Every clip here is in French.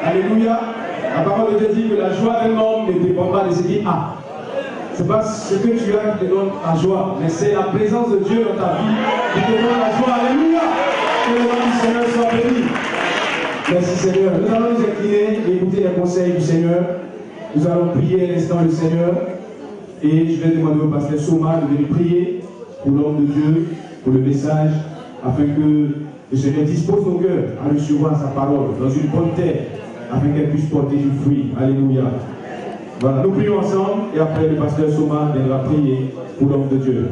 Alléluia. La parole de Dieu dit que la joie d'un homme ne dépend pas de ce qu'il a. Ce n'est pas ce que tu as qui te donne la joie, mais c'est la présence de Dieu dans ta vie qui te donne la joie. Alléluia. Que le nom du Seigneur soit béni. Merci Seigneur. Nous allons nous incliner et écouter les conseils du Seigneur. Nous allons prier l'instant le Seigneur. Et je vais demander au pasteur Soma de venir prier pour l'homme de Dieu, pour le message, afin que le Seigneur dispose nos cœurs à recevoir sa parole dans une bonne terre, afin qu'elle puisse porter du fruit. Alléluia. Voilà, nous prions ensemble et après le pasteur Soma viendra prier pour l'homme de Dieu.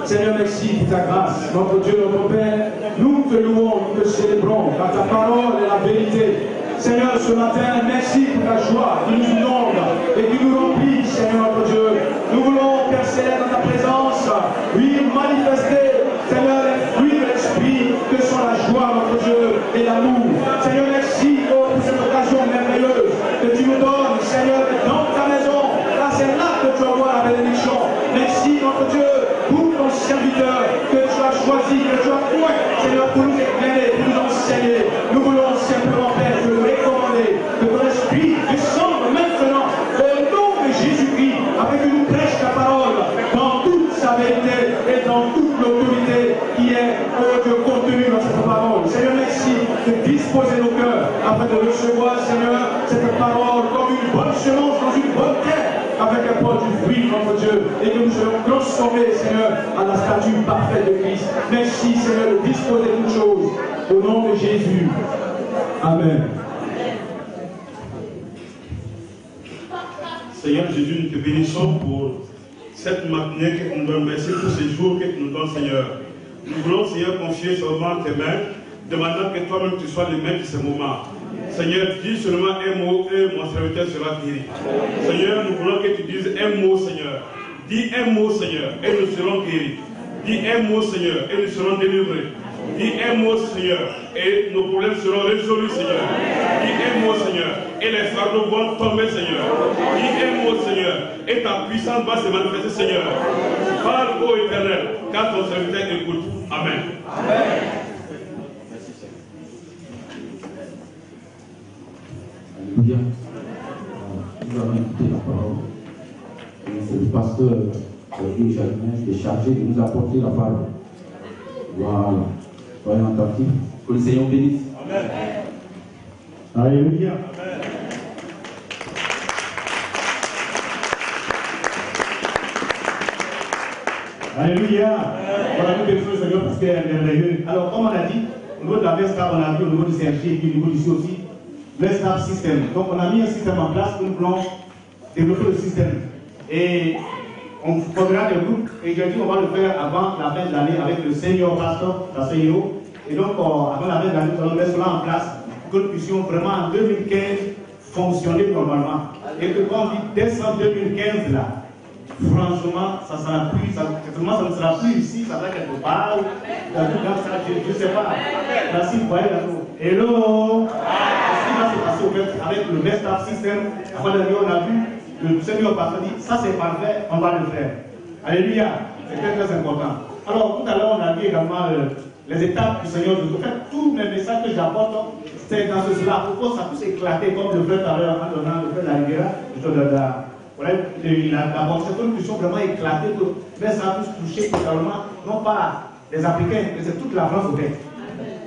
Seigneur, merci pour ta grâce. Notre Dieu, notre Père, nous te louons, nous te célébrons, car ta parole est la vérité. Seigneur, ce matin, merci pour ta joie qui nous inonde et qui nous remplit, Seigneur notre Dieu. Nous voulons, Père Céleste, dans ta présence, oui, manifester, Seigneur, les fruits de l'esprit que sont la joie, notre Dieu, et l'amour. Seigneur, merci pour cette occasion merveilleuse que tu nous donnes, Seigneur, dans ta maison. Là, c'est là que tu envoies la bénédiction. Merci, notre Dieu, pour ton serviteur que tu as choisi, que tu as point, Seigneur, pour nous éclairer, pour nous enseigner. Nous voulons simplement, Père, te recommander que ton esprit descende maintenant au nom de Jésus-Christ, afin que nous prêchions ta parole dans toute sa vérité et dans toute l'autorité qui est, oh Dieu, contenue dans cette parole. Seigneur, merci de disposer nos cœurs afin de recevoir, Seigneur, cette parole comme une bonne semence dans une bonne terre, avec un porte du fruit, notre Dieu, et que nous soyons transformés, Seigneur, à la statue parfaite de Christ. Merci, Seigneur, de disposer toutes choses. Au nom de Jésus. Amen. Seigneur Jésus, nous te bénissons pour cette matinée que tu nous donnes. Merci pour ces jours que tu nous donnes, Seigneur. Nous voulons, Seigneur, confier seulement tes mains, demandant que toi-même tu sois le maître de ce moment. Seigneur, dis seulement un mot et mon serviteur sera guéri. Seigneur, nous voulons que tu dises un mot, Seigneur. Dis un mot, Seigneur, et nous serons guéris. Dis un mot, Seigneur, et nous serons délivrés. Dis un mot, Seigneur, et nos problèmes seront résolus, Seigneur. Dis un mot, Seigneur, et les fardeaux vont tomber, Seigneur. Dis un mot, Seigneur, et ta puissance va se manifester, Seigneur. Parle, ô Éternel, car ton serviteur écoute. Amen. Amen. Alléluia. Nous allons écouter la parole. C'est le pasteur Dieu Jardin qui est chargé de nous apporter la parole. Voilà. Soyons attentifs. Que le Seigneur bénisse. Amen. Alléluia. Alléluia. Voilà, nous bénissons le Seigneur parce qu'il est merveilleux. Alors, comme on a dit, au niveau de la VESCAP, on a vu au niveau du CRG et puis au niveau d'ici aussi, VESCAP système. Donc, on a mis un système en place pour nous voulons développer le système. Et on formera des groupes et je dis on va le faire avant la fin de l'année avec le senior pasteur, la CEO. Et donc, avant la fin de l'année, nous allons mettre cela en place pour que nous puissions vraiment en 2015 fonctionner normalement. Et que quand on dit décembre 2015 là, franchement, ça ne sera plus, ça ne sera plus ici, ça sera quelque part, je ne sais pas. Là, si vous voyez là, hello, ce qui va se passer au fait avec le VESCAP système, avant d'ailleurs, on a vu, le Seigneur pasteur dit, ça c'est parfait, on va le faire. Alléluia, c'est très très important. Alors, tout à l'heure, on a dit également les étapes du Seigneur Jésus. En fait, tous les messages que j'apporte, c'est dans cela. Pourquoi ça puisse éclater, comme le frère tout à l'heure, en donnant le frère de la Riviera, il a d'abord cette conclusion vraiment éclatée, mais ça puisse toucher totalement, non pas les Africains, mais c'est toute la France au fait.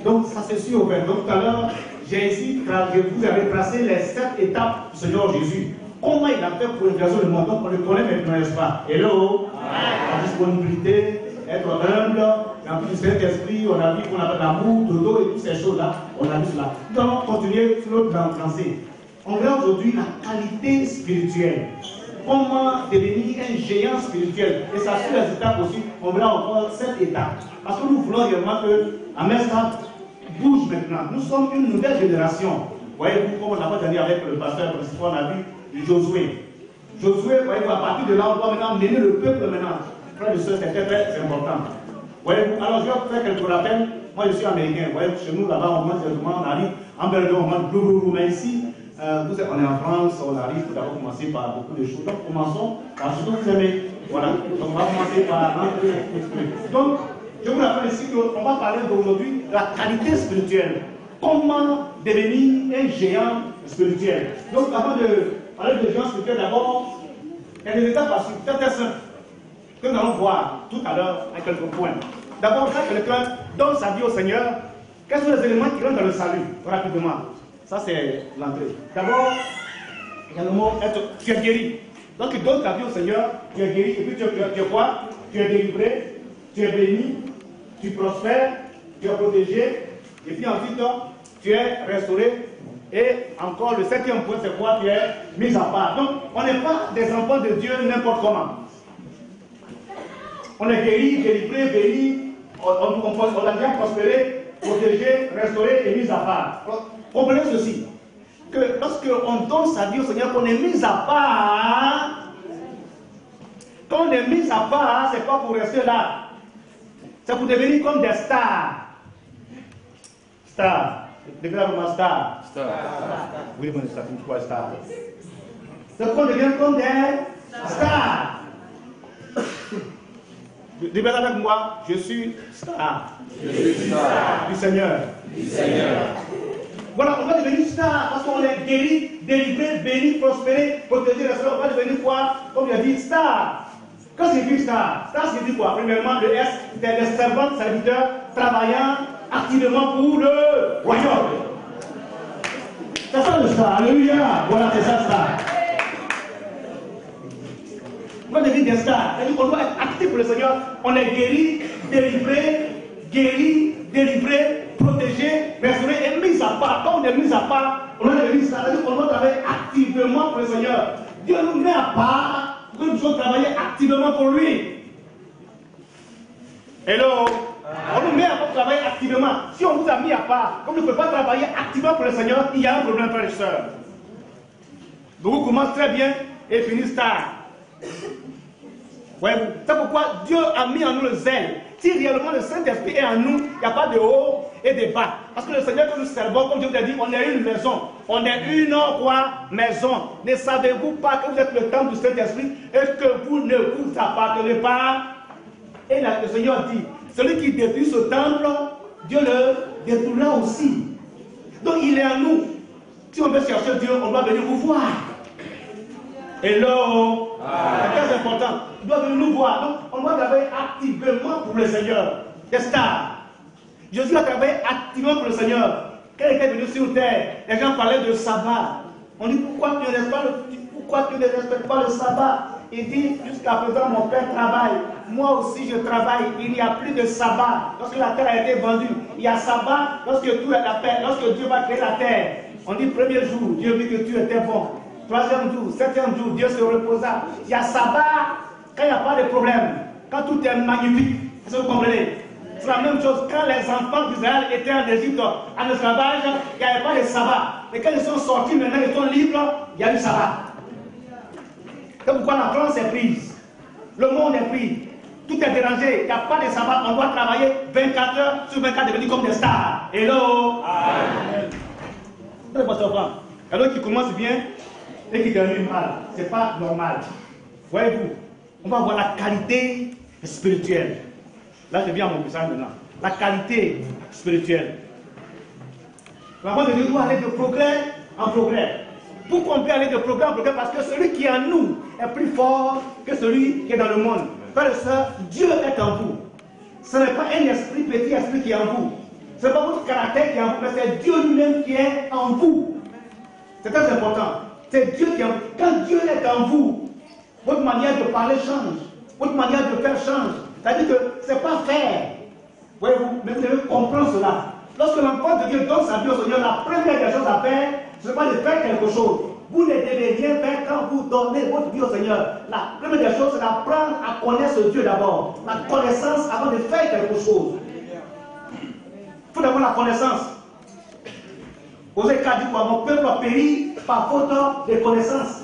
Donc ça c'est sûr au fait. Donc tout à l'heure, j'ai ici, vous avez tracé les 7 étapes du Seigneur Jésus. Comment il a fait pour écraser le monde? Donc on le connaît maintenant, n'est-ce pas? Hello, la disponibilité, être humble, en plus du Saint-Esprit, on a vu qu'on avait l'amour, dodo et toutes ces choses-là, on a vu cela. Nous allons continuer sur notre lancée. On verra aujourd'hui la qualité spirituelle. Comment devenir un géant spirituel. Et ça suit les étapes aussi. On verra encore 7 étapes. Parce que nous voulons réellement que Amestat bouge maintenant. Nous sommes une nouvelle génération. Voyez-vous, comme on n'a pas dit avec le pasteur principal, on a vu Josué. Josué, voyez-vous, à partir de là, on doit maintenant mener le peuple maintenant. Frères et sœurs, c'est très important. Voyez-vous, alors je vais faire quelques rappels. Moi, je suis américain. Voyez, chez nous, là-bas, on arrive en Belgique, on monte blou, mais ici, on est en France, on arrive, il faut d'abord commencer par beaucoup de choses. Donc, commençons par ce que vous aimez. Voilà. Donc, on va commencer par donc, je vous rappelle ici qu'on va parler d'aujourd'hui de la qualité spirituelle. Comment devenir un géant spirituel. Donc, avant de parler de géant spirituel, d'abord, il y a des étapes à suivre. Très simple. Que nous allons voir tout à l'heure à quelques points. D'abord, quand quelqu'un donne sa vie au Seigneur, quels sont les éléments qui rentrent dans le salut? Rapidement. Ça, c'est l'entrée. D'abord, il y a le mot être, tu es guéri. Donc, tu donnes ta vie au Seigneur, tu es guéri, et puis tu es quoi? Tu es délivré, tu es béni, tu prospères, tu es protégé, et puis ensuite, tu es restauré. Et encore, le 7e point, c'est quoi? Tu es mis à part. Donc, on n'est pas des enfants de Dieu n'importe comment. On est guéri, délivré, béni, on a bien prospéré, protégé, restauré et mis à part. Comprenez ceci, que lorsqu'on donne sa vie au Seigneur, qu'on est mis à part, quand on est mis à part, c'est pas pour rester là. C'est pour devenir comme des stars. Stars. Déclare-moi star. Star. Oui, mais ça fait quoi star? C'est qu'on devient comme des stars. Dites avec moi, je suis star. Je suis star. Du Seigneur. Du Seigneur. Voilà, on va devenir star parce qu'on est guéri, délivré, béni, prospéré, protégé, restauré. On va devenir quoi? Comme il a dit, star. Quand c'est dit star, star signifie quoi? Premièrement, le S, c'est le servant, serviteur, travaillant activement pour le royaume. C'est ça le star. Alléluia. Voilà, c'est ça, star. On va devenir des stars. On doit être actif pour le Seigneur. On est guéri, délivré, protégé, restauré et mis à part. Quand on est mis à part, on doit devenir stars. On doit travailler activement pour le Seigneur. Dieu nous met à part pour que nous puissions travailler activement pour lui. Hello. On nous met à part pour travailler activement. Si on vous a mis à part, comme on ne peut pas travailler activement pour le Seigneur, il y a un problème, frères et sœurs. Beaucoup commencent très bien et finissent tard. Ouais, c'est pourquoi Dieu a mis en nous le zèle. Si réellement le Saint-Esprit est en nous, il n'y a pas de haut et de bas. Parce que le Seigneur que nous servons, comme Dieu vous a dit, on est une maison. On est une quoi? Maison. Ne savez-vous pas que vous êtes le temple du Saint-Esprit et que vous ne vous appartenez pas? Et là, le Seigneur dit, celui qui détruit ce temple, Dieu le détruira aussi. Donc il est en nous. Si on veut chercher Dieu, on doit venir vous voir. Hello. C'est très important. Il doit venir nous voir. Donc, on doit travailler activement pour le Seigneur. Des stars. Jésus a travaillé activement pour le Seigneur. Quand il était venu sur terre, les gens parlaient de sabbat. On dit pourquoi tu ne respectes pas le sabbat? Il dit jusqu'à présent mon père travaille. Moi aussi je travaille. Il n'y a plus de sabbat. Lorsque la terre a été vendue, il y a sabbat lorsque tout est la paix. Lorsque Dieu va créer la terre. On dit premier jour, Dieu vit que tu étais bon. 3e jour, 7e jour, Dieu se reposa. Il y a sabbat quand il n'y a pas de problème. Quand tout est magnifique. Est-ce que vous comprenez? C'est la même chose quand les enfants d'Israël étaient en Égypte, en esclavage, il n'y avait pas de sabbat. Mais quand ils sont sortis, maintenant ils sont libres, il y a eu sabbat. C'est pourquoi la France est prise. Le monde est pris. Tout est dérangé. Il n'y a pas de sabbat. On doit travailler 24 heures sur 24, devenir comme des stars. Hello. Amen. C'est le pasteur Franck. Alors qui commence bien et qui termine mal. Ce n'est pas normal. Voyez-vous, on va voir la qualité spirituelle. Là, je viens à mon message maintenant. la qualité spirituelle. La voix de Dieu doit aller de progrès en progrès. Pourquoi on peut aller de progrès en progrès? Parce que celui qui est en nous est plus fort que celui qui est dans le monde. Frères et sœurs, Dieu est en vous. Ce n'est pas un esprit, petit esprit qui est en vous. Ce n'est pas votre caractère qui est en vous, mais c'est Dieu lui-même qui est en vous. C'est très important. C'est Dieu qui est en vous. Quand Dieu est en vous, votre manière de parler change. Votre manière de faire change. C'est-à-dire que ce n'est pas faire. Voyez-vous, mais vous devez comprendre cela. Lorsque l'enfant de Dieu donne sa vie au Seigneur, la première des choses à faire, ce n'est pas de faire quelque chose. Vous ne devez rien faire quand vous donnez votre vie au Seigneur. La première des choses, c'est d'apprendre à connaître ce Dieu d'abord. La connaissance avant de faire quelque chose. Il faut d'abord la connaissance. Osée 4 dit quoi? Mon peuple a péri par faute de connaissance.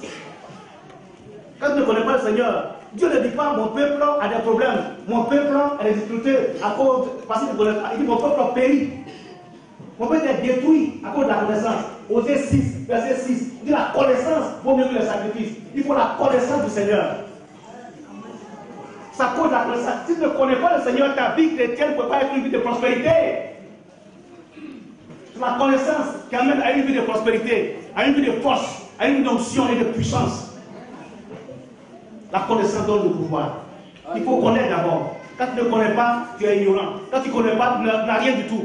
Quand tu ne connais pas le Seigneur, Dieu ne dit pas mon peuple a des problèmes, mon peuple a des difficultés à cause parce qu'il ne connaît pas. Il dit mon peuple a péri. Mon peuple est détruit à cause de la connaissance. Osée 6, verset 6. Il dit la connaissance vaut mieux que le sacrifice. Il faut la connaissance du Seigneur. Ça cause la connaissance. Si tu ne connais pas le Seigneur, ta vie chrétienne ne peut pas être une vie de prospérité. C'est la connaissance qui amène à une vie de prospérité, à une vie de force, à une vie d'onction et de puissance. La connaissance donne le pouvoir. Il faut connaître d'abord. Quand tu ne connais pas, tu es ignorant. Quand tu ne connais pas, tu n'as rien du tout.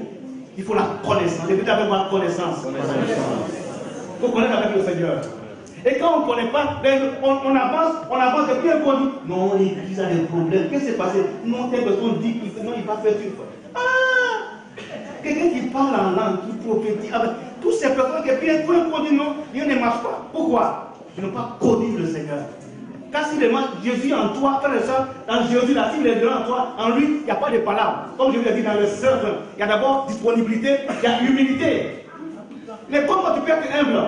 Il faut la connaissance. Il faut avoir la connaissance. Il faut connaître avec le Seigneur. Et quand on ne connaît pas, on avance et puis on dit non, l'église a des problèmes. Qu'est-ce qui s'est passé? Non, telle personne dit qu'il non, il va faire une fois. Ah! Quelqu'un qui parle en langue, qui prophétise, avec toutes ces personnes qui viennent, on dit non, rien ne marche pas. Pourquoi? Ils n'ont pas connu le Seigneur. Car si Jésus en toi, frère et soeur, dans Jésus, là, s'il est en toi, en lui, il n'y a pas de palabres. Comme je vous l'ai dit dans le cercle, il y a d'abord disponibilité, il y a humilité. Mais comment tu peux être humble?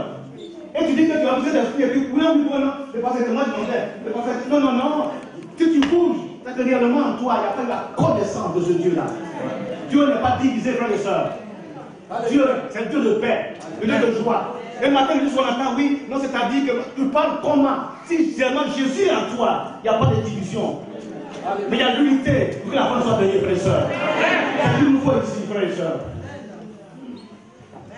Et tu dis que tu as besoin d'esprit, et puis oui, non, c'est parce que moi je m'en vais. Non, non, non. Si tu bouges, c'est que réellement en toi, il n'y a pas la connaissance de ce Dieu-là. Dieu n'est pas divisé, frère et soeur. Dieu, c'est le Dieu de paix, le Dieu de joie. Et le matin, nous sommes entend, oui, non, c'est-à-dire que tu parles comment? Si seulement Jésus est en toi, il n'y a pas de division. Mais il y a l'unité pour que la foi soit bénie, frère et soeur. C'est ce qu'il nous faut ici, frère et soeur.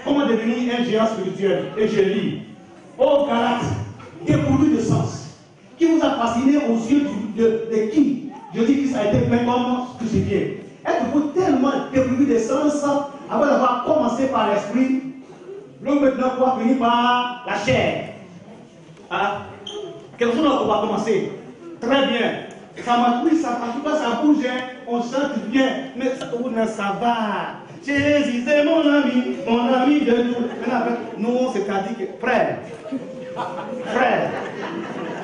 Comment devenir un géant spirituel? Et je lis. Ô Galates, dépourvu de sens, qui vous a fasciné aux yeux de qui? Je dis qu'il a été plein comme crucifié. Êtes-vous tellement dépourvu de sens avant d'avoir commencé par l'esprit? L'homme maintenant doit finir par la chair. Hein? Quelque chose qu'on va commencer. Très bien. Ça m'a pris, ça bouge, hein? On chante bien, mais ça va. Jésus, c'est mon ami de tout. Non, c'est-à-dire que, frère,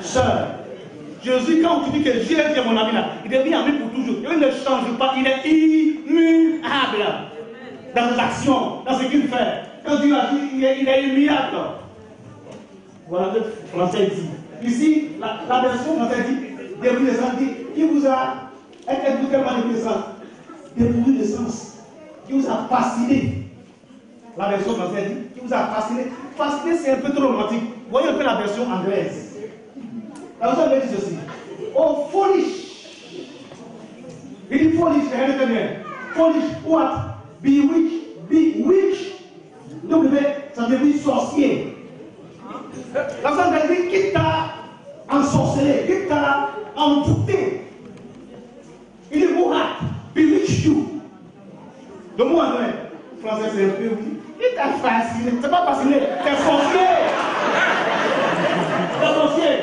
sœur, Jésus, quand tu dis que Jésus est mon ami là, il devient ami pour toujours. Il ne change pas, il est immuable dans ses actions, dans ce qu'il fait. Quand Dieu a dit, il est immuable. Voilà ce que le français dit. Ici, la version française dit, dépourvu de sens, dit, qui vous a, êtes-vous tellement dépourvu de sens? Dépourvu de sens. Qui vous a fasciné. La version française dit, qui vous a fasciné. Fasciné, c'est un peu trop romantique. Voyez un peu la version anglaise. La version anglaise dit ceci. Oh, foolish. Il dit foolish, regardez bien. Foolish, what? Bewitch. Donc, ça devient sorcier. La version anglaise dit, qui t'a ensorcelé, qui t'a envoûté. Il dit, what? Bewitch you. Le mot anglais, français c'est un peu, il t'a fasciné. C'est pas fasciné, t'es sorcier. T'es sorcier.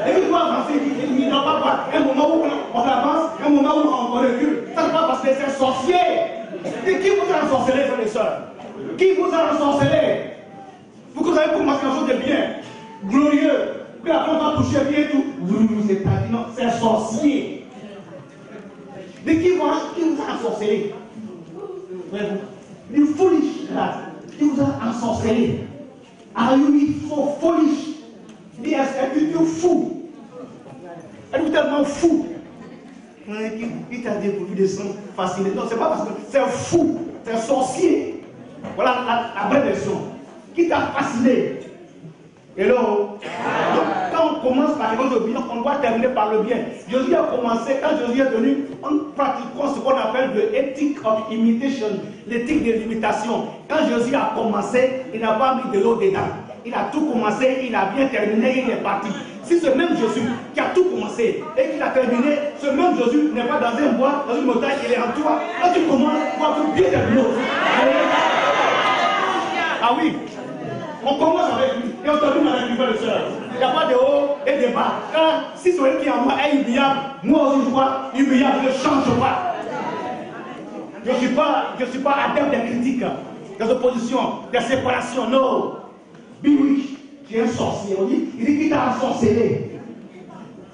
Et puis toi, en français, il n'y a pas un moment où on avance, un moment où on recule. Ça c'est pas parce que c'est sorcier. Et qui vous a ensorcelé, frères et sœurs? Qui vous a ensorcelé? Vous savez pour moi quelque chose de bien, glorieux, puis après on va toucher bien tout. C'est pas dit, non, c'est sorcier. Mais qui vous a ensorcelé? You foolish lad, qui vous a ensorcelé. Are you so foolish? Êtes-vous fou? Êtes-vous tellement fou? Il t'a dépourvu de sang fasciné. Non, c'est pas parce que c'est fou, c'est sorcier. Voilà la vraie version. Qui t'a fasciné? Hello. Donc, quand on commence par quelque chose de bien, on doit terminer par le bien. Jésus a commencé, quand Jésus est venu, on pratiquant ce qu'on appelle de ethic of imitation, l'éthique de l'imitation. Quand Jésus a commencé, il n'a pas mis de l'eau dedans. Il a tout commencé, il a bien terminé, il est parti. Si ce même Jésus qui a tout commencé et qui a terminé, ce même Jésus n'est pas dans un bois, dans une montagne, il est en toi. Quand tu commences, tu vas tout bien terminer. Ah oui, on commence avec lui et on termine avec lui, frère et soeur. Il n'y a pas de haut et de bas. Car si celui qui est en moi est humiliable, moi aussi je vois humiliable, je ne change pas. Je ne suis pas adepte des critiques, des oppositions, des séparations, non. Oui, tu es un sorcier. Il dit qu'il t'a ensorcelé.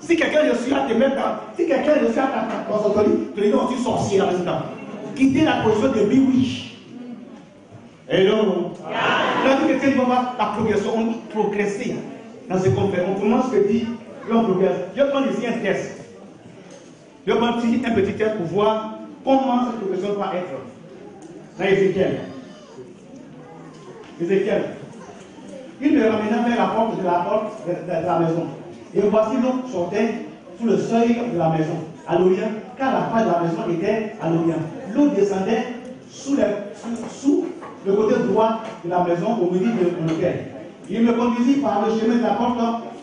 Si quelqu'un réussit à te mettre dans, si quelqu'un réussit à t'ensorceler, tu lui dis non, tu es sorcier là maintenant. Quitter la position de oui. Hello. La vie chrétienne va voir la progression. On doit progresser dans ce qu'on fait. On commence ce dit et on progresse. Je vais prendre ici un test. Je vais prendre un petit test pour voir comment cette progression va être. Dans Ézéchiel. Ézéchiel. Il me ramena vers la porte de la maison. Et voici l'eau sortait sous le seuil de la maison, à l'Orient, car la porte de la maison était à l'Orient. L'eau descendait sous le côté droit de la maison, au milieu de l'autel. Il me conduisit par le chemin de la porte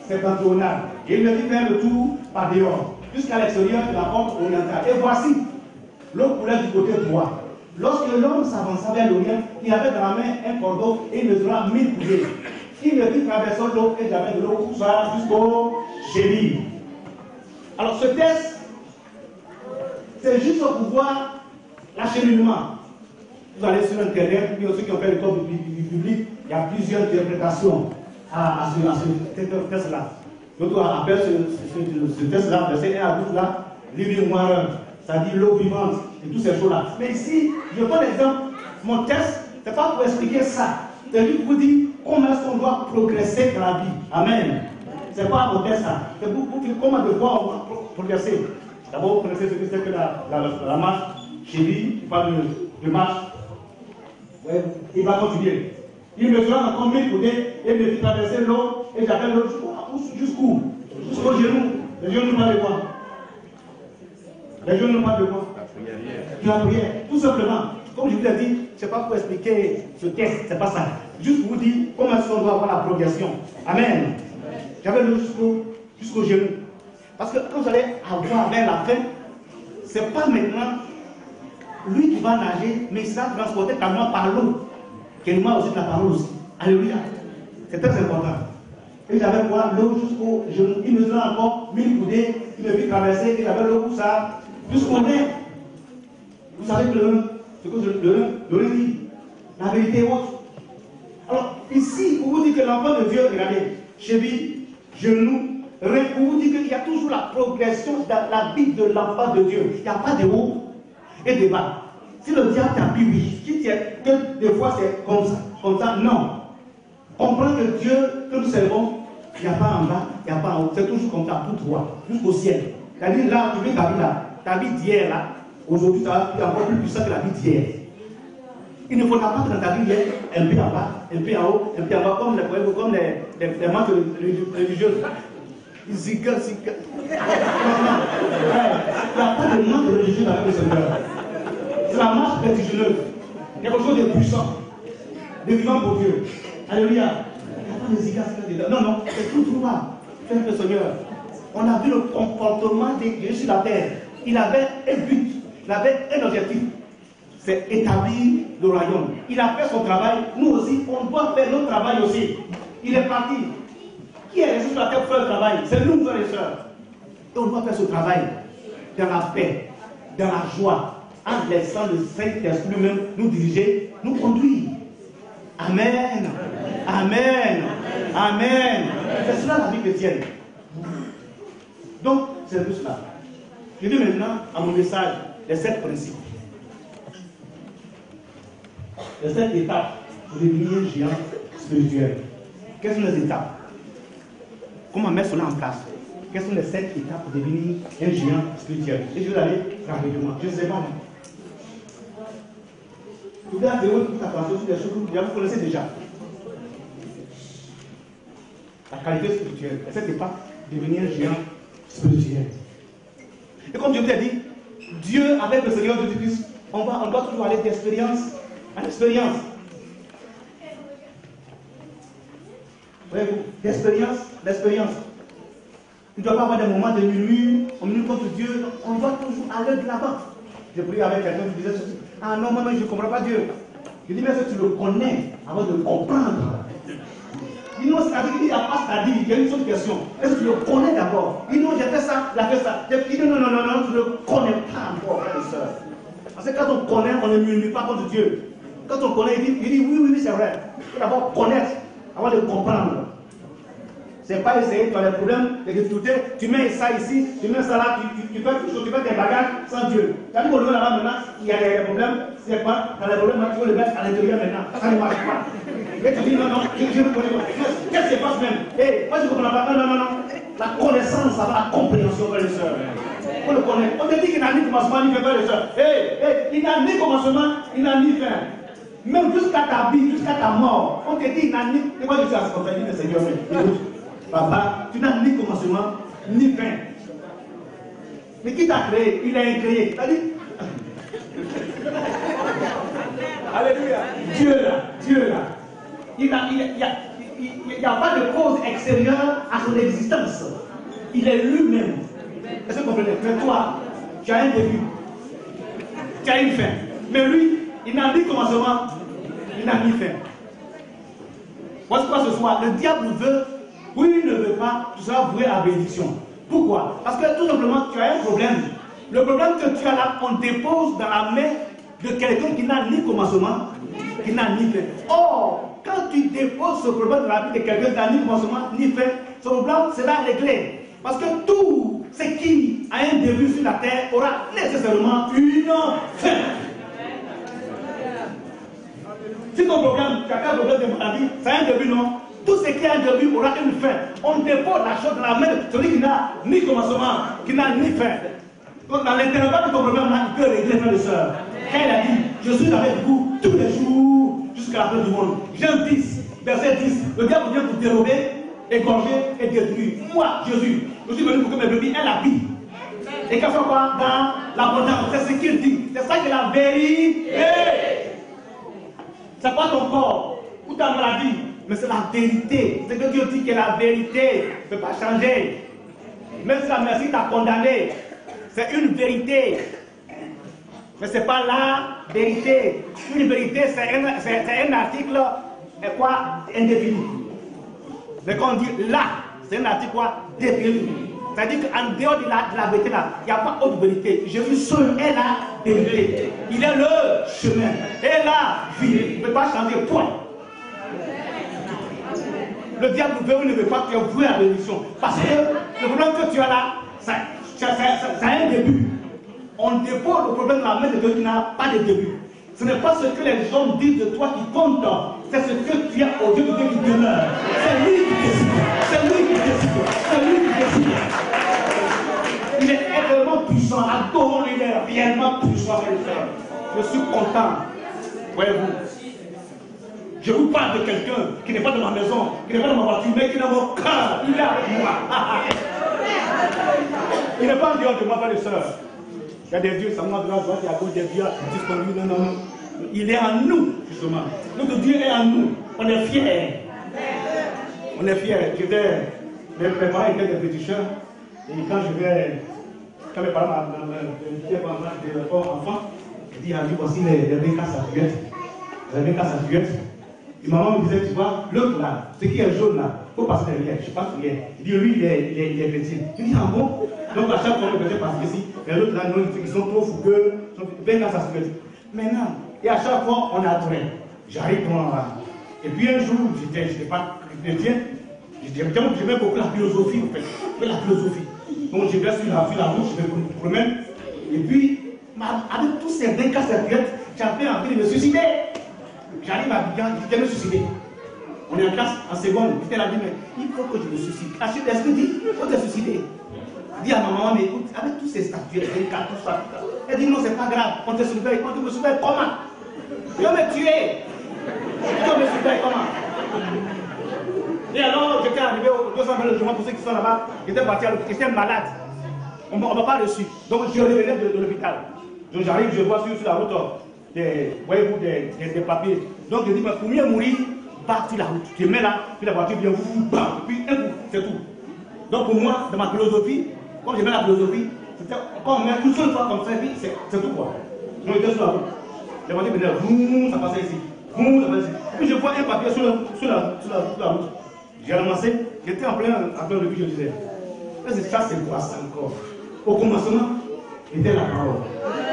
septentrionale. Et il me fit faire le tour par dehors, jusqu'à l'extérieur de la porte orientale. Et voici, l'eau coulait du côté droit. Lorsque l'homme s'avança vers l'Orient, il avait dans la main un cordeau et il mesura 1000 coudées. Il me fit traverser l'eau et j'avais de l'eau jusqu'au génie. Alors ce test, c'est juste pour voir l'acheminement. Vous allez sur Internet, puis ceux qui ont fait le tour du public, il y a plusieurs interprétations à ce test-là. D'autres appellent ce test-là, verset 1 à 12 là, living water, ça dit l'eau vivante et toutes ces choses-là. Mais ici, je prends l'exemple, mon test, ce n'est pas pour expliquer ça. C'est juste pour vous dire comment est-ce qu'on doit progresser dans la vie. Amen. Ce n'est pas mon test ça. C'est pour vous dire comment on doit progresser. D'abord, vous connaissez ce que c'est que la marche. Chez lui, il parle de marche. Ouais, il va continuer. Il me sera encore 1000 coudées et me fit traverser l'eau et j'avais l'eau jusqu'où? Jusqu'au genou. Les genoux n'ont pas de quoi? Les genoux n'ont pas de quoi? La prière. Tout simplement. Comme je vous l'ai dit, ce n'est pas pour expliquer ce texte, ce n'est pas ça. Juste pour vous dire comment est-ce qu'on doit avoir la progression. Amen. J'avais l'eau jusqu'au genou. Parce que quand vous allez avoir vers la fin, ce n'est pas maintenant lui qui va nager, mais il sera transporté carrément par l'eau. Qu'il m'a aussi de la parole aussi. Alléluia. C'est très important. Et j'avais quoi? L'eau jusqu'au genou. Il me donnait encore 1000 coudées. Il me fit traverser. Et j'avais l'eau pour ça jusqu'au nez. Vous savez que ce que le dit, la vérité est haute. Alors, ici, pour vous dire que l'enfant de Dieu, regardez, cheville, genou, rein, pour vous dire qu'il y a toujours la progression dans la vie de l'enfant de Dieu. Il n'y a pas de haut et de bas. Si le diable t'appuie, oui. Si que des fois c'est comme ça, non. Comprends que Dieu, que nous servons, il n'y a pas en bas, il n'y a pas en haut. C'est toujours comme ça, tout droit, jusqu'au ciel. C'est-à-dire là, tu vis ta vie là, ta vie d'hier là, aujourd'hui, ça va être encore plus puissant que la vie d'hier. Il ne faudra pas que dans ta vie, il y ait un peu en bas, un peu en haut, un peu en bas, comme les manques religieuses. Zika. Il n'y a pas de manque religieux avec le Seigneur. C'est la marche vertigineuse. Quelque chose de puissant, de vivant pour Dieu. Alléluia. Il n'y a pas de zika. Non, c'est tout droit. Faites le Seigneur. On a vu le comportement de Dieu sur la terre. Il avait un but, il avait un objectif. C'est établir le royaume. Il a fait son travail. Nous aussi, on doit faire notre travail aussi. Il est parti. Qui est resté sur la terre pour faire le travail? C'est nous, frères et sœurs. Et on doit faire ce travail dans la paix, dans la joie, en laissant le Saint-Esprit lui-même nous diriger, nous conduire. Amen. Amen. Amen. C'est cela la vie chrétienne. Donc, c'est tout cela. Je dis maintenant à mon message les 7 principes. Les 7 étapes pour devenir un géant spirituel. Quelles sont les étapes? Comment mettre cela en place? Quelles sont les 7 étapes pour devenir un géant spirituel? Et je vais aller rapidement. Je ne sais pas. Vous devez attirer toute attention sur des choses que vous connaissez déjà. la qualité spirituelle. Et ce n'est pas devenir géant spirituel. Et comme je vous ai dit, Dieu, avec le Seigneur Jésus-Christ, on doit toujours aller d'expérience en expérience. Voyez-vous, d'expérience. Il ne doit pas avoir des moments de murmure, on murmure contre Dieu, on doit toujours aller de l'avant. J'ai prié avec quelqu'un qui disait ceci. Ah non, moi, je ne comprends pas Dieu. Je dis, mais est-ce que tu le connais avant de le comprendre? Il dit non, c'est-à-dire qu'il n'y a pas c'est-à-dire, il y a une autre question. Est-ce que tu le connais d'abord? Il dit non, j'ai fait ça, il a fait ça. Il dit non, tu ne le connais pas encore, frère et soeur. Parce que quand on connaît, on ne murmure pas contre Dieu. Quand on connaît, il dit oui, c'est vrai. Il faut d'abord connaître avant de comprendre. C'est pas essayer, tu as des problèmes, tu mets ça ici, tu mets ça là, tu fais quelque chose, tu fais des bagages sans Dieu. Tu as dit qu'au niveau là-bas maintenant, il y a des problèmes, c'est pas, dans les problèmes, tu veux le mettre à l'intérieur maintenant, ça ne marche pas. Et tu dis non, je ne connais pas. Qu'est-ce qui se passe même? Moi je ne comprends pas. Non. La connaissance, ça va, la compréhension, frères et sœurs. Il faut le connaître. On te dit qu'il n'a ni commencement ni fin, frères et sœurs. Il n'a ni commencement, il n'a ni fin. Même jusqu'à ta vie, jusqu'à ta mort, on te dit qu'il n'a ni. Et moi je suis à ce qu'on fait, dit le Seigneur, écoute. Papa, tu n'as ni commencement, ni fin. Mais qui t'a créé? Il a incréé. T'as dit? Alléluia. Dieu là. Il n'y a pas de cause extérieure à son existence. Il est lui-même. Est-ce que vous comprenez? Mais toi, tu as un début. Tu as une fin. Mais lui, il n'a ni commencement, il n'a ni fin. Voici quoi ce soir? Le diable veut. Oui, il ne veut pas, tu seras voué à bénédiction. Pourquoi? Parce que tout simplement, tu as un problème. Le problème que tu as là, on dépose dans la main de quelqu'un qui n'a ni commencement, qui n'a ni fin. Or, quand tu déposes ce problème dans la vie de quelqu'un qui n'a ni commencement, ni fin, ce problème sera réglé. Parce que tout ce qui a un début sur la terre aura nécessairement une fin. Si ton problème, tu as un problème de maladie, ça a un début, non? Tout ce qui a un début aura une fin. On dépose la chose dans la main de celui qui n'a ni commencement, qui n'a ni fin. Donc dans l'intervalle de ton problème, là, il peut régler, frères et sœurs. Quand il a dit, je suis avec vous tous les jours jusqu'à la fin du monde. Jean 10, verset 10. Le diable vient pour dérober, égorger et détruire. Moi, Jésus, je suis venu pour que mes brebis aient la vie. Et qu'elle soit quoi? Dans l'abondance. C'est ce qu'il dit. C'est ça qui est la vérité. C'est pas ton corps ou ta maladie. Mais c'est la vérité. C'est que Dieu dit que la vérité ne peut pas changer. Même si la merci t'a condamné, c'est une vérité. Mais ce n'est pas la vérité. Une vérité, c'est un article indéfini. Mais quand on dit là, c'est un article défini. C'est-à-dire qu'en dehors de la vérité, là, il n'y a pas autre vérité. Jésus seul est la vérité. Il est le chemin. Et la vie. Il ne peut pas changer. Point. Le diable veut ou ne veut pas que tu aies voué à la bénédiction. Parce que le problème que tu as là, ça a un début. On dépose le problème dans la main de Dieu qui n'a pas de début. Ce n'est pas ce que les gens disent de toi qui compte, c'est ce que tu as au Dieu de Dieu qui demeure. C'est lui qui décide. C'est lui qui décide. C'est lui qui décide. Il est réellement puissant. Adorons-le, il est réellement puissant. Je suis content. Voyez-vous. Je vous parle de quelqu'un qui n'est pas dans ma maison, qui n'est pas dans ma voiture, mais qui est dans mon cœur. Il est avec moi. Il n'est pas en dehors de moi, frères et sœurs. Il y a des dieux, ça m'a de la droite, il y a d'autres des dieux disponibles. Non. Il est en nous, justement. Notre Dieu est en nous. On est fiers. On est fiers. Mes parents étaient des péticheurs. Et quand mes parents m'ont enfant, je dis à lui, voici les bécasses à figuette. Les bécasses à figuette. Et maman me disait, tu vois, l'autre là, ce qui est jaune là, il faut passer derrière, je passe derrière. Il dit, lui, il est chrétien. Je dis, ah bon? Donc à chaque fois, je passe ici, et l'autre là, ils sont trop fougueux, ils sont bien dans sa sécurité. Maintenant, et à chaque fois, on adorait. J'arrive dans là. Et puis un jour, je n'étais pas chrétien, j'aimais beaucoup la philosophie, en fait. La philosophie. Donc je vais sur la route, je me promène. Et puis, avec tous ces bécasses à figuette, j'avais envie de me suicider. J'arrive à Abidjan, je vais me suicider. On est en classe, en seconde. Je t'ai dit, mais il faut que je me suicide. Est-ce que dit, il faut te suicider? Dis à ma maman, mais écoute, avec tous ces statues, les cas, tout ça. Elle dit, non, c'est pas grave. On te surveille. On te surveille comment? Je vais me tuer. Je vais me surveiller comment? Et alors, j'étais arrivé au 200 mètres de logement pour ceux qui sont là-bas, j'étais parti à l'hôpital, j'étais malade. On ne m'a pas reçu. Donc, je revenais de l'hôpital. Donc, j'arrive, je vois sur la route des papiers. Donc, je dis, pour mieux mourir, partir la route. Je mets là, puis la voiture vient, bam, puis un coup, c'est tout. Donc, pour moi, dans ma philosophie, quand je mets la philosophie, quand on met une seule fois comme ça, puis c'est tout quoi. Donc, j'étais sur la route. La voiture venait, ça passait ici. Ça passait ici. Puis, je vois un papier sur la route. J'ai ramassé, j'étais en plein revue, je disais, ça c'est quoi ça encore? Au commencement, était la parole.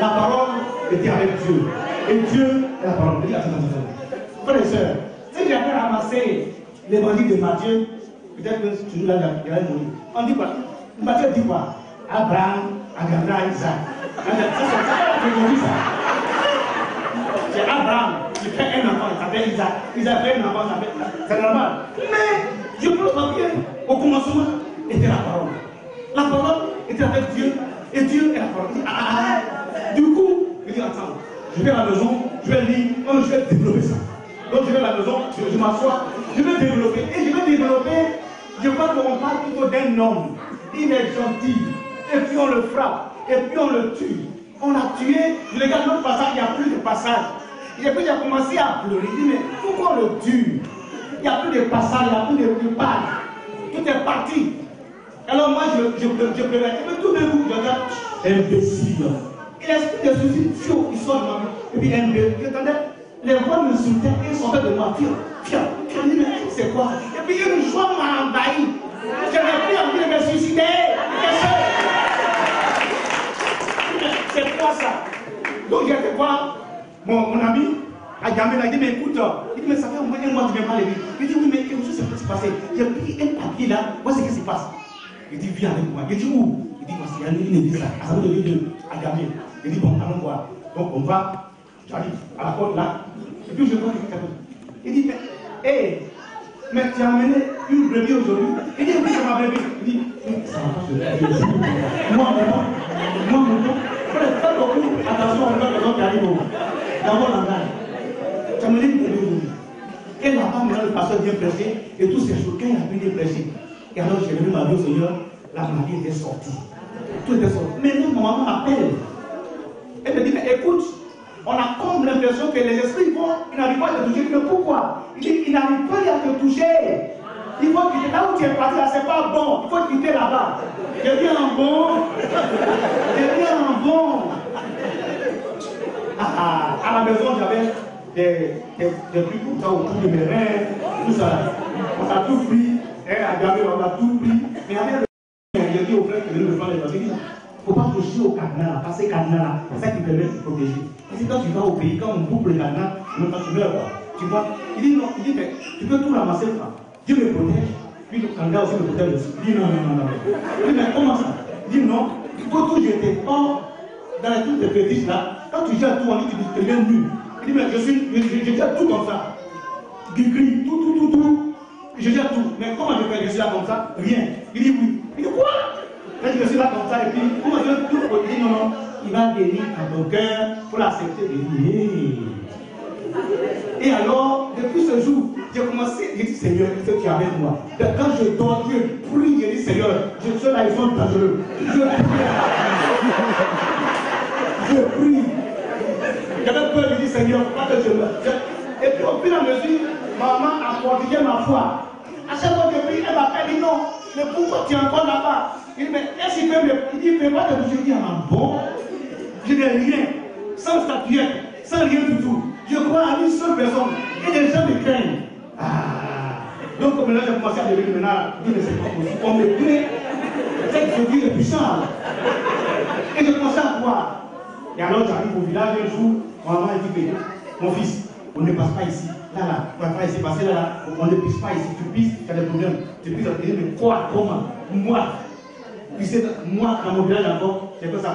La parole était avec Dieu. Et Dieu est la parole. Attends. Frères et sœurs, si j'avais ramassé l'évangile de Matthieu, peut-être que toujours là, il y avait mourir. On dit quoi? Matthieu dit quoi? Abraham agradera Isaac. C'est ça. C'est Abraham qui fait un enfant, il s'appelle Isaac. Isaac fait un enfant, il s'appelle. C'est normal. Mais je peux pas bien. Au commencement était la parole. La parole était avec Dieu. Et Dieu est la parole. Du coup, il dit attends, je vais à la maison, je vais lire, je vais développer ça. Donc je vais à la maison, je m'assois, je vais développer. Et je vais développer, je crois qu'on parle plutôt d'un homme. Il est gentil. Et puis on le frappe. Et puis on le tue. On l'a tué. Je regarde l'autre passage, il n'y a plus de passage. Et puis il a commencé à pleurer. Il dit mais pourquoi on le tue? Il n'y a plus de passage, il n'y a plus de pages. Tout est parti. Alors moi je pleurais. Et puis tout d'un coup, je regarde, imbécile. Et l'esprit de suicide, il sort de ma main. Et puis imbécile. J'entendais, les voix me soutaient et ils sortaient de moi. Tiens, je dis, mais c'est quoi? Et puis une joie m'a envahi. Je n'ai plus envie de me suicider. C'est quoi ça? Donc j'ai été voir mon ami. Il dit, mais écoute, il dit, mais ça fait au moins un mois que tu viens pas les lire. Il dit, oui, mais quelque chose s'est passé. J'ai pris un papier là, vois ce qui se passe. Il dit, viens avec moi. Il dit, où? Il dit, parce qu'il y a une église là, à Saint-Denis de Agamé. Il dit, bon, allons voir. Donc on va, j'arrive à la porte là, et puis je vois quelqu'un d'autre. Il dit, mais tu as amené une brebis aujourd'hui. Il dit, oui, c'est ma brebis. Il dit, ça va pas se faire. Moi, faites beaucoup attention aux gens qui arrivent dans mon langage. Ça me dit une brebis aujourd'hui. Et là-bas, maintenant, le pasteur vient prêcher, et tous ces jours, quand il a venu prêcher, et alors j'ai venu ma vie au Seigneur, la maladie était sortie. Tout était sorti. Maintenant, mon maman m'appelle. Elle me dit, mais écoute, on a comme l'impression que les esprits ils n'arrivent pas à te toucher. Mais pourquoi? Il dit, ils n'arrivent pas à te toucher. Il faut quitter. Là où tu es parti, là, c'est pas bon. Il faut quitter là-bas. Deviens un bon. Deviens un bon. À la maison, j'avais des trucs comme ça autour de mes reins, tout ça. On a tout pris. On a tout pris. Mais avec le dit au frère qui venait me faire les choses, il dit, il ne faut pas toucher au cadenas, parce que le cadenas, c'est ça qui permet de se protéger. Et c'est quand tu vas au pays, quand on coupe le cadenas, même quand tu meurs, tu vois. Il dit non, il dit, mais tu peux tout ramasser, quoi. Dieu me protège, puis le cadenas aussi me protège aussi. Il dit non. Il dit, mais comment ça? Il dit non, il faut tout jeter. Or, dans les trucs de fétiches là, quand tu jettes tout, on dit que tu deviens nu. Il dit, mais je jette tout comme ça. Gris, tout. Je jette tout. Mais comment je fais? Je suis là comme ça? Rien. Il dit oui. Il dit quoi? Je suis là comme ça et puis, comment je tout? Il dit non, il va guérir à ton cœur pour l'accepter. Et alors, depuis ce jour, j'ai commencé, j'ai dit Seigneur, qu'est-ce que tu as avec moi? Quand je dors, je prie, j'ai dit Seigneur, ceux-là ils sont dangereux. Je prie. J'avais peur, j'ai dit Seigneur, pas que je meure. Et puis au fur et à mesure, maman a protégé ma foi. À chaque fois que je prie, elle m'appelle, elle dit non, mais pourquoi tu es encore là-bas? Il dit, mais est-ce qu'il peut me... Il dit, fais pas de bouger. Je dis, ah bon? Je n'ai rien, sans statuette, sans rien du tout. Je crois à une seule personne. Et les gens me craignent. Donc comme là, j'ai commencé à devenir maintenant, je dis, mais c'est pas possible. On me plaît. C'est Dieu est puissant. Et je commençais à croire. Et alors j'arrive au village un jour, maman dit que mon fils, on ne passe pas ici. Là, on ne va pas ici passer là, on ne pisse pas ici. Tu pisses, tu as des problèmes. Tu pisses, mais quoi, comment? Moi, dans mon village encore, c'est comme ça.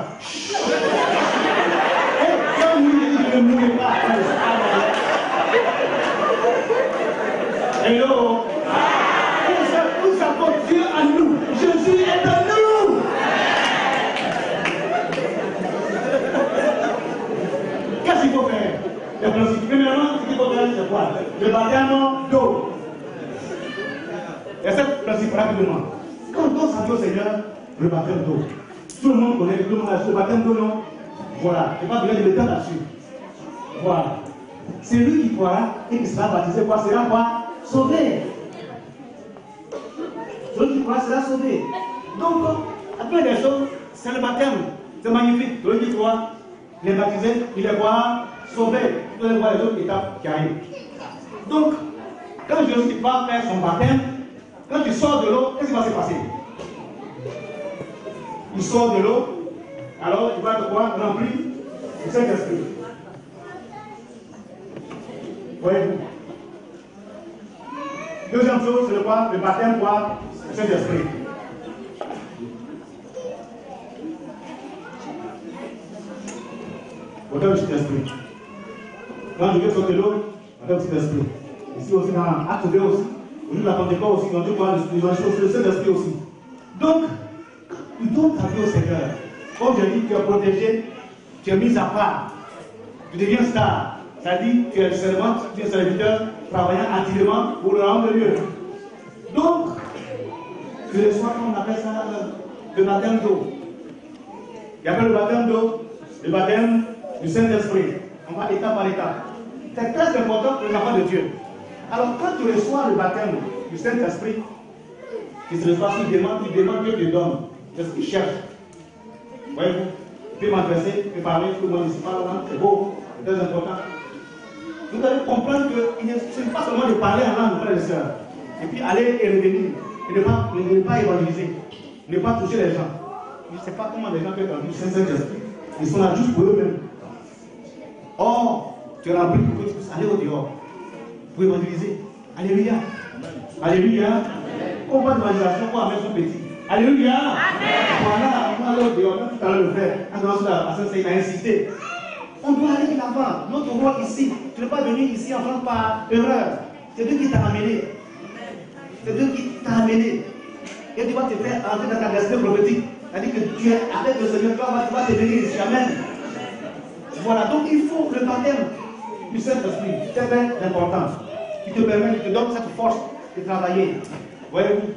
Et quand je ne mourais pas, hello. Nous avons Dieu à nous. Jésus est à nous. Qu'est-ce qu'il faut faire? Le principe, premièrement, ce qu'il faut faire, c'est quoi? Le baptême d'eau. Il y a cette principe rapidement. Quand on donne sa vie au Seigneur, le baptême d'eau. Tout le monde connaît, tout le monde a le baptême d'eau, non? Voilà. Il n'y a pas besoin de m'étendre là-dessus. Voilà. C'est lui qui croira et qui sera baptisé, quoi? Sera quoi? Sauvé. Celui qui croira sera sauvé. Donc, après les choses, c'est le baptême. C'est magnifique. Celui qui croit, il est baptisé, il est quoi? Sauvé. Vous allez voir les autres étapes qui arrivent. Donc, quand Jésus va faire son baptême, quand tu sors de l'eau, qu'est-ce qui va se passer? Il sort de l'eau, alors il va te quoi? Rempli du Saint-Esprit. Voyez-vous? Deuxième chose, c'est le quoi? Le baptême quoi? Du Saint-Esprit. Baptême du Saint-Esprit. Quand je vais sortir de l'eau, baptême du Saint-Esprit. Ici aussi dans Acte 2 aussi. Au niveau de la Pentecôte aussi, on dit quoi? Le Saint-Esprit aussi. Donc, tu donnes ta vie au Seigneur. Comme je dis, tu es protégé, tu es mis à part. Tu deviens star. C'est-à-dire, tu es servant, tu es serviteur, travaillant activement pour le rendre mieux. Donc, tu reçois, on appelle ça le baptême d'eau. Il y a le baptême d'eau, le baptême du Saint-Esprit. On va étape par étape. C'est très important pour les enfants de Dieu. Alors, quand tu reçois le baptême du Saint-Esprit, tu te reçois, tu demandes, Dieu te donne. C'est ce qu'il cherche. Voyez-vous, tu peux m'adresser, tu peux parler, tu peux m'adresser, c'est beau, c'est très important. Vous allez comprendre que ce n'est pas seulement de parler en langue, frères et sœurs, et puis aller et revenir, et ne pas évangéliser, ne pas toucher les gens. Je ne sais pas comment les gens peuvent entendre le Saint-Esprit. Ils sont là juste pour eux-mêmes. Or, tu es rempli pour que tu puisses aller au dehors, pour évangéliser. Alléluia. Alléluia. On va d'évangélisation pour amener son petit. Alléluia. Voilà, on va aller au dehors. Tout à l'heure, le frère, il a insisté. On doit aller de l'avant. Notre rôle ici, tu ne peux pas venir ici en France par erreur. C'est Dieu qui t'a amené. C'est Dieu qui t'a amené. Et tu vas te faire entrer dans ta destinée prophétique. C'est-à-dire que tu es avec le Seigneur, tu vas te venir ici. Amen. Voilà, donc il faut le baptême du Saint-Esprit. C'est très important. Qui te permet, qui te donne cette force de travailler. Voyez-vous?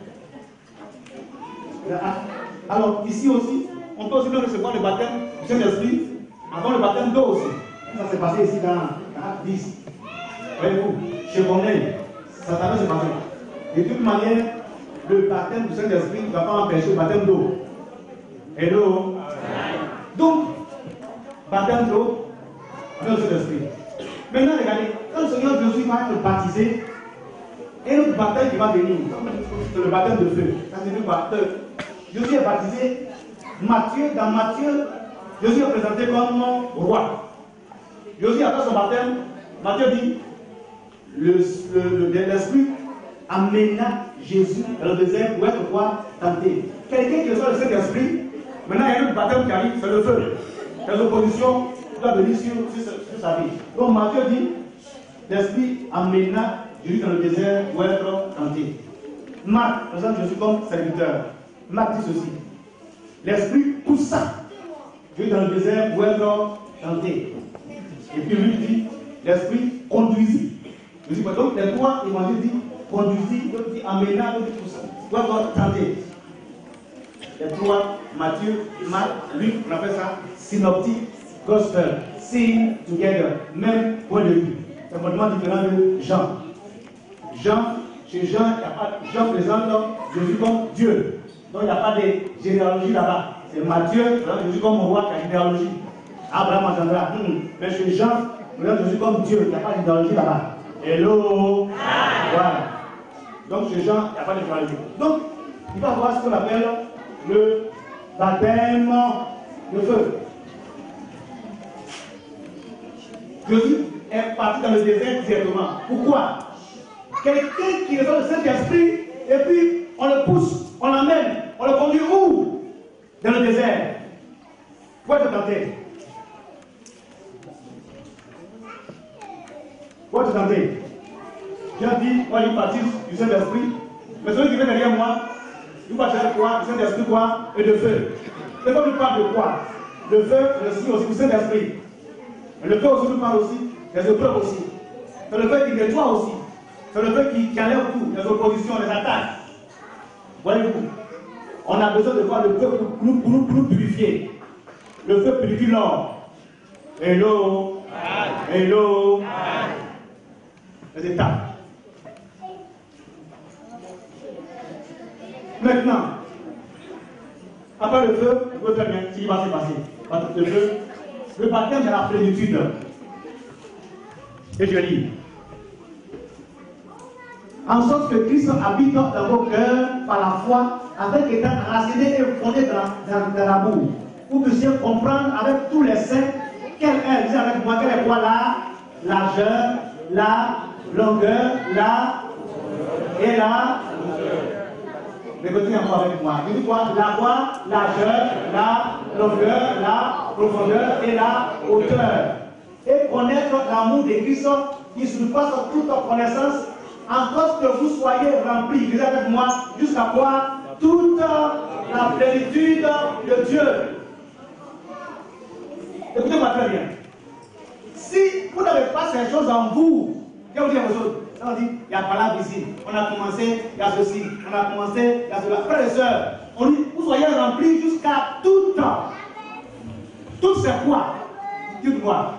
Alors, ici aussi, on peut aussi recevoir le baptême du Saint-Esprit avant le baptême d'eau aussi. Ça s'est passé ici dans Acte 10. Voyez-vous, chez Corneille, ça s'avait se passer. De toute manière, le baptême du Saint-Esprit ne va pas empêcher le baptême d'eau. Hello? Donc, baptême d'eau, baptême du Saint-Esprit. Maintenant, regardez, quand le Seigneur Jésus va être baptisé, et l'autre baptême qui va venir, c'est le baptême de feu. Ça c'est le baptême. Jésus est baptisé. Dans Matthieu, Jésus est présenté comme roi. Jésus, après son baptême, Matthieu dit l'Esprit amena Jésus dans le désert pour être quoi? Tenté. Quelqu'un qui reçoit le Saint-Esprit, maintenant il y a un autre baptême qui arrive, c'est le feu. Les oppositions doivent venir sur sa vie. Donc Matthieu dit l'Esprit amena Jésus dans le désert pour être tenté. Marc présente Jésus comme serviteur. Marc dit ceci. L'Esprit poussa Jésus dans le désert pour être tenté. Et puis lui dit, l'Esprit conduisit. Donc les trois évangiles disent conduisit, d'autres disent amena, d'autres disent poussa. Doit être tenté. Les trois, Matthieu, Marc, Luc, on appelle ça synoptique gospel. Sing together. Même point de vue. C'est complètement différent de Jean. Chez Jean, Jean présente Jésus comme Dieu. Donc il n'y a pas de généalogie là-bas. C'est Matthieu, présente Jésus comme roi qui a généalogie. Abraham entendra. Mais chez Jean, présente Jésus comme Dieu. Il n'y a pas de généalogie là-bas. Hello. Voilà. Donc chez Jean, il n'y a pas de généalogie. Donc, il va voir ce qu'on appelle le baptême de feu. Jésus est parti dans le désert directement. Pourquoi? Quelqu'un qui reçoit le Saint-Esprit, et puis on le pousse, on l'amène, on le conduit où? Dans le désert. Pour être tenté. Pour être tenté. J'ai dit, moi je parti du Saint-Esprit, mais celui qui vient derrière moi, il va chercher quoi? Du Saint-Esprit quoi? Et de feu. Et quand il parle de quoi? Le feu, le signe aussi du Saint-Esprit. Mais le feu aussi nous parle aussi des épreuves aussi. C'est le feu qui nettoie aussi. C'est le feu qui enlève tout, les oppositions, les attaques. Voyez-vous, on a besoin de voir le feu pour nous purifier. Le feu purifie l'or. Hello. Hello. Les étapes. Maintenant, après le feu, vous pouvez faire bien ce qui va se passer. Le feu, le baptême de la plénitude. Et je lis. En sorte que Christ habite dans vos cœurs par la foi, avec étant enraciné et fondé dans l'amour. Vous puissiez comprendre avec tous les saints quelle est, disez avec moi, quelle est quoi la largeur, la longueur, et la. Répétez encore avec moi. Vous dites quoi? La voie, largeur, la longueur, la profondeur et la hauteur. Et connaître l'amour de Christ qui surpasse toute connaissance, en sorte que vous soyez remplis, disez avec moi, jusqu'à quoi? Toute la plénitude de Dieu. Écoutez-moi très bien. Si vous n'avez pas ces choses en vous, je vais vous dire aux autres. On dit, il y a pas là ici. On a commencé, il y a ceci. On a commencé, il y a cela. Frères et sœurs, on dit, vous soyez remplis jusqu'à tout temps. Tout c'est quoi? Dites-moi.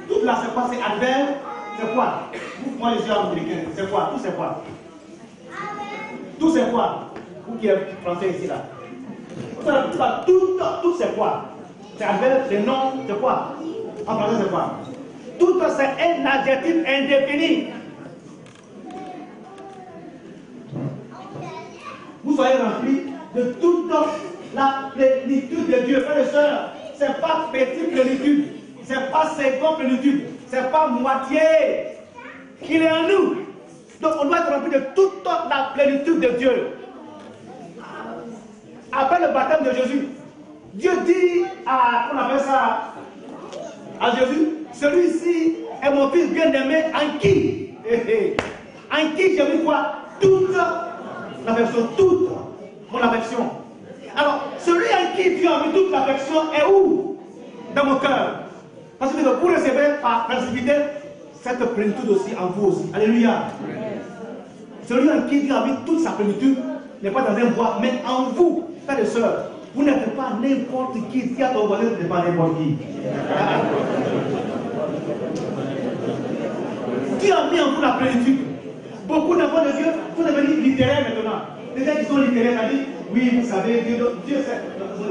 Tout là c'est quoi? C'est adverbe. C'est quoi? Moi je suis américain. C'est quoi? Tout c'est quoi? Tout c'est quoi? Vous qui êtes français ici là. Tout c'est quoi? C'est adverbe, c'est nom, c'est quoi? En français c'est quoi? Tout c'est un adjectif indéfini. Vous soyez remplis de toute la plénitude de Dieu. Frères et sœurs, ce n'est pas petite plénitude, ce n'est pas seconde plénitude, ce n'est pas moitié. Il est en nous. Donc on doit être rempli de toute la plénitude de Dieu. Après le baptême de Jésus, Dieu dit on appelle ça à Jésus, celui-ci est mon fils bien-aimé en qui j'ai mis quoi? Toute l'affection, toute mon affection. Alors, celui en qui Dieu a mis toute l'affection est où? Dans mon cœur. Parce que vous recevez par précipité cette plénitude aussi en vous aussi. Alléluia. Celui en qui Dieu a mis toute sa plénitude n'est pas dans un bois, mais en vous, frères et sœurs. Vous n'êtes pas n'importe qui. Si à ton voisin, ce n'est pas n'importe qui. Dieu a mis en vous la plénitude. Beaucoup d'enfants de Dieu sont devenus littéraires maintenant. Les gens qui sont littéraires, ça dit, oui, vous savez, Dieu sait,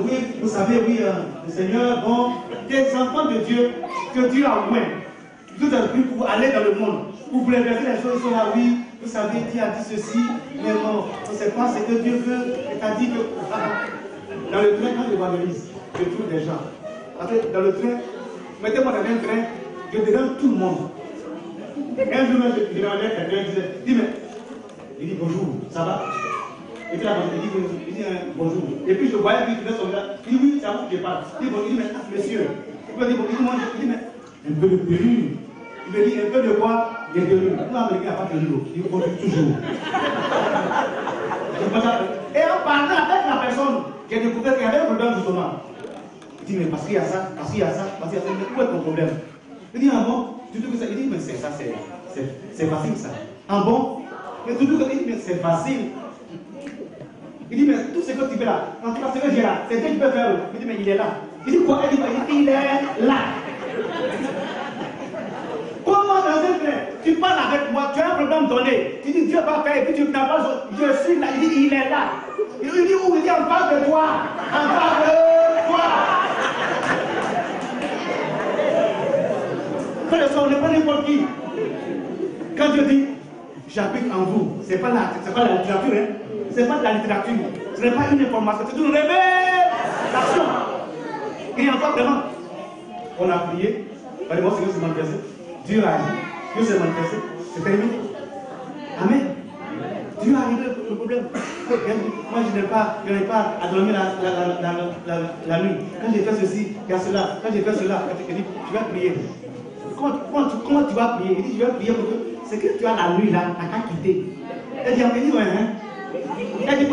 oui, vous savez, oui, le Seigneur, bon, des enfants de Dieu que Dieu a oint. Dieu a pris pour aller dans le monde. Vous voulez verser les choses, ils sont là, oui, vous savez, Dieu a dit ceci, mais bon, on ne sait pas ce que Dieu veut, c'est-à-dire que dans le train, quand je m'analyse, je trouve des gens. Après, dans le train, mettez-moi dans un train, je dérange tout le monde. Un jour, je demandais à quelqu'un, il dit bonjour, ça va? Et puis là, il dit bonjour. Et puis je voyais qu'il faisait son gars. Il dit oui, c'est à vous que je parle. Il dit bonjour, mais monsieur. Il me dit mais un peu de perruque. Il me dit un peu de quoi? Il y a de l'eau. Nous, Américains, n'a pas de l'eau. Il bonjour toujours. Et en parlant avec la personne, j'ai découvert qu'il y avait un problème justement. Il dit mais parce qu'il y a ça, parce qu'il y a ça, parce qu'il y a ça. Où est ton problème? Il dit ah bon? Tu dis que ça? Il dit mais c'est ça, c'est facile ça. Ah bon? Mais tout le monde dit mais c'est facile. Il dit, mais tout ce que tu fais là, en tout cas, ce que j'ai là, c'est Dieu qui peut faire. Il dit, mais il est là. Il dit, quoi? Il dit, il est là. Comment dans un train, tu parles avec moi, tu as un problème donné. Tu dis, Dieu va faire, et puis tu n'as pas, je suis là. Il dit, il est là. Il dit, où? Il dit, en face de toi. En face de toi. Frère et soeur, on n'est pas n'importe qui. Quand Dieu dit, j'habite en vous, c'est pas la littérature, hein. Ce n'est pas de la littérature, ce n'est pas une information, c'est une révélation. Et encore vraiment, on a prié, allez, moi, Seigneur s'est manifesté, Dieu a agi, Dieu s'est manifesté, c'est terminé. Amen. Dieu a réglé le problème. Moi, je n'ai pas à dormir la nuit. Quand j'ai fait ceci, il y a cela. Quand j'ai fait cela, il dit, tu vas prier. Comment tu vas prier? Il dit, je vais prier pour que ce que tu as la nuit là, tu n'as qu'à quitter. Il dit, ouais, hein. Il dit,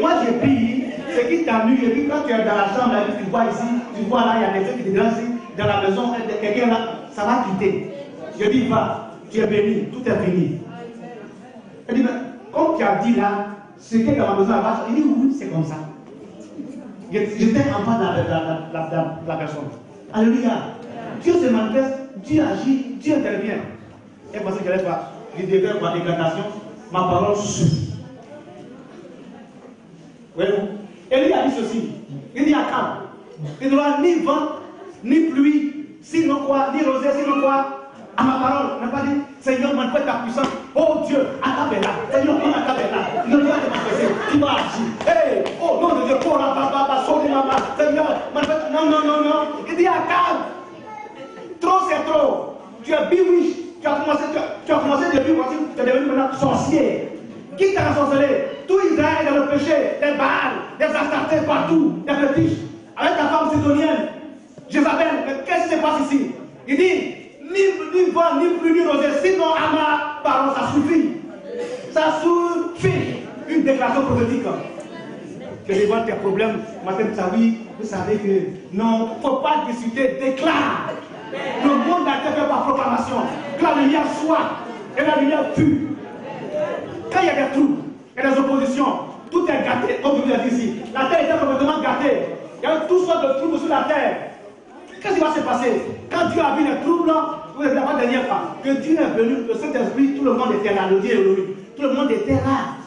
moi j'ai pris ce qui t'a nu, et puis quand tu es dans la chambre, là, tu vois ici, tu vois là, il y a des gens qui te dérangent ici, dans la maison, quelqu'un là, ça va quitter. Je dis, va, tu es béni, tout est fini. Il dit, mais comme tu as dit là, c'était dans ma maison là-bas. Il dit oui, c'est comme ça. J'étais en bas de la personne. Alléluia. Dieu se manifeste, Dieu agit, Dieu intervient. Et parce que je n'allais pas, je devais avoir déclaration, ma parole suffit. Voyez-vous? Et lui a dit ceci. Il dit à Akab, il n'y aura ni vent, ni pluie, sinon quoi, ni rosée, sinon quoi. À ma parole, on n'a pas dit, Seigneur, manifeste ta puissance. Oh Dieu, Akab est là. Seigneur, Akab est là. Il ne doit te manifester. Tu vas agir. Hey, oh nom de Dieu, pour la baba, sauve ma main. Seigneur, manifeste. Non, non, non, non. Il dit à Akab, trop c'est trop. Tu es biwish. Tu as commencé depuis voici, tu es devenu maintenant sorcier. Qui t'a ensorcelé? Tout Israël est dans le péché, des Baals, des Astartés partout, des fétiches, avec ta femme sidonienne, Jézabel. Mais qu'est-ce qui se passe ici? Il dit, ni vent, ni pluie, ni rosée, sinon à ma parole, ça suffit. Ça suffit. Une déclaration prophétique. Tu révèles tes problèmes, madame Tsawi, vous savez que non, il ne faut pas discuter, déclare. Le monde a été fait par proclamation. Que la lumière soit et la lumière fut. Quand il y a des troubles, il y a des oppositions, tout est gâté, comme je vous l'ai dit ici. La terre était complètement gâtée. Il y a toutes sortes de troubles sur la terre. Qu'est-ce qui va se passer? Quand Dieu a vu les troubles, vous êtes la dernière fois, que Dieu est venu, le Saint-Esprit, tout le monde était là, le Dieu est venu. Tout le monde était là.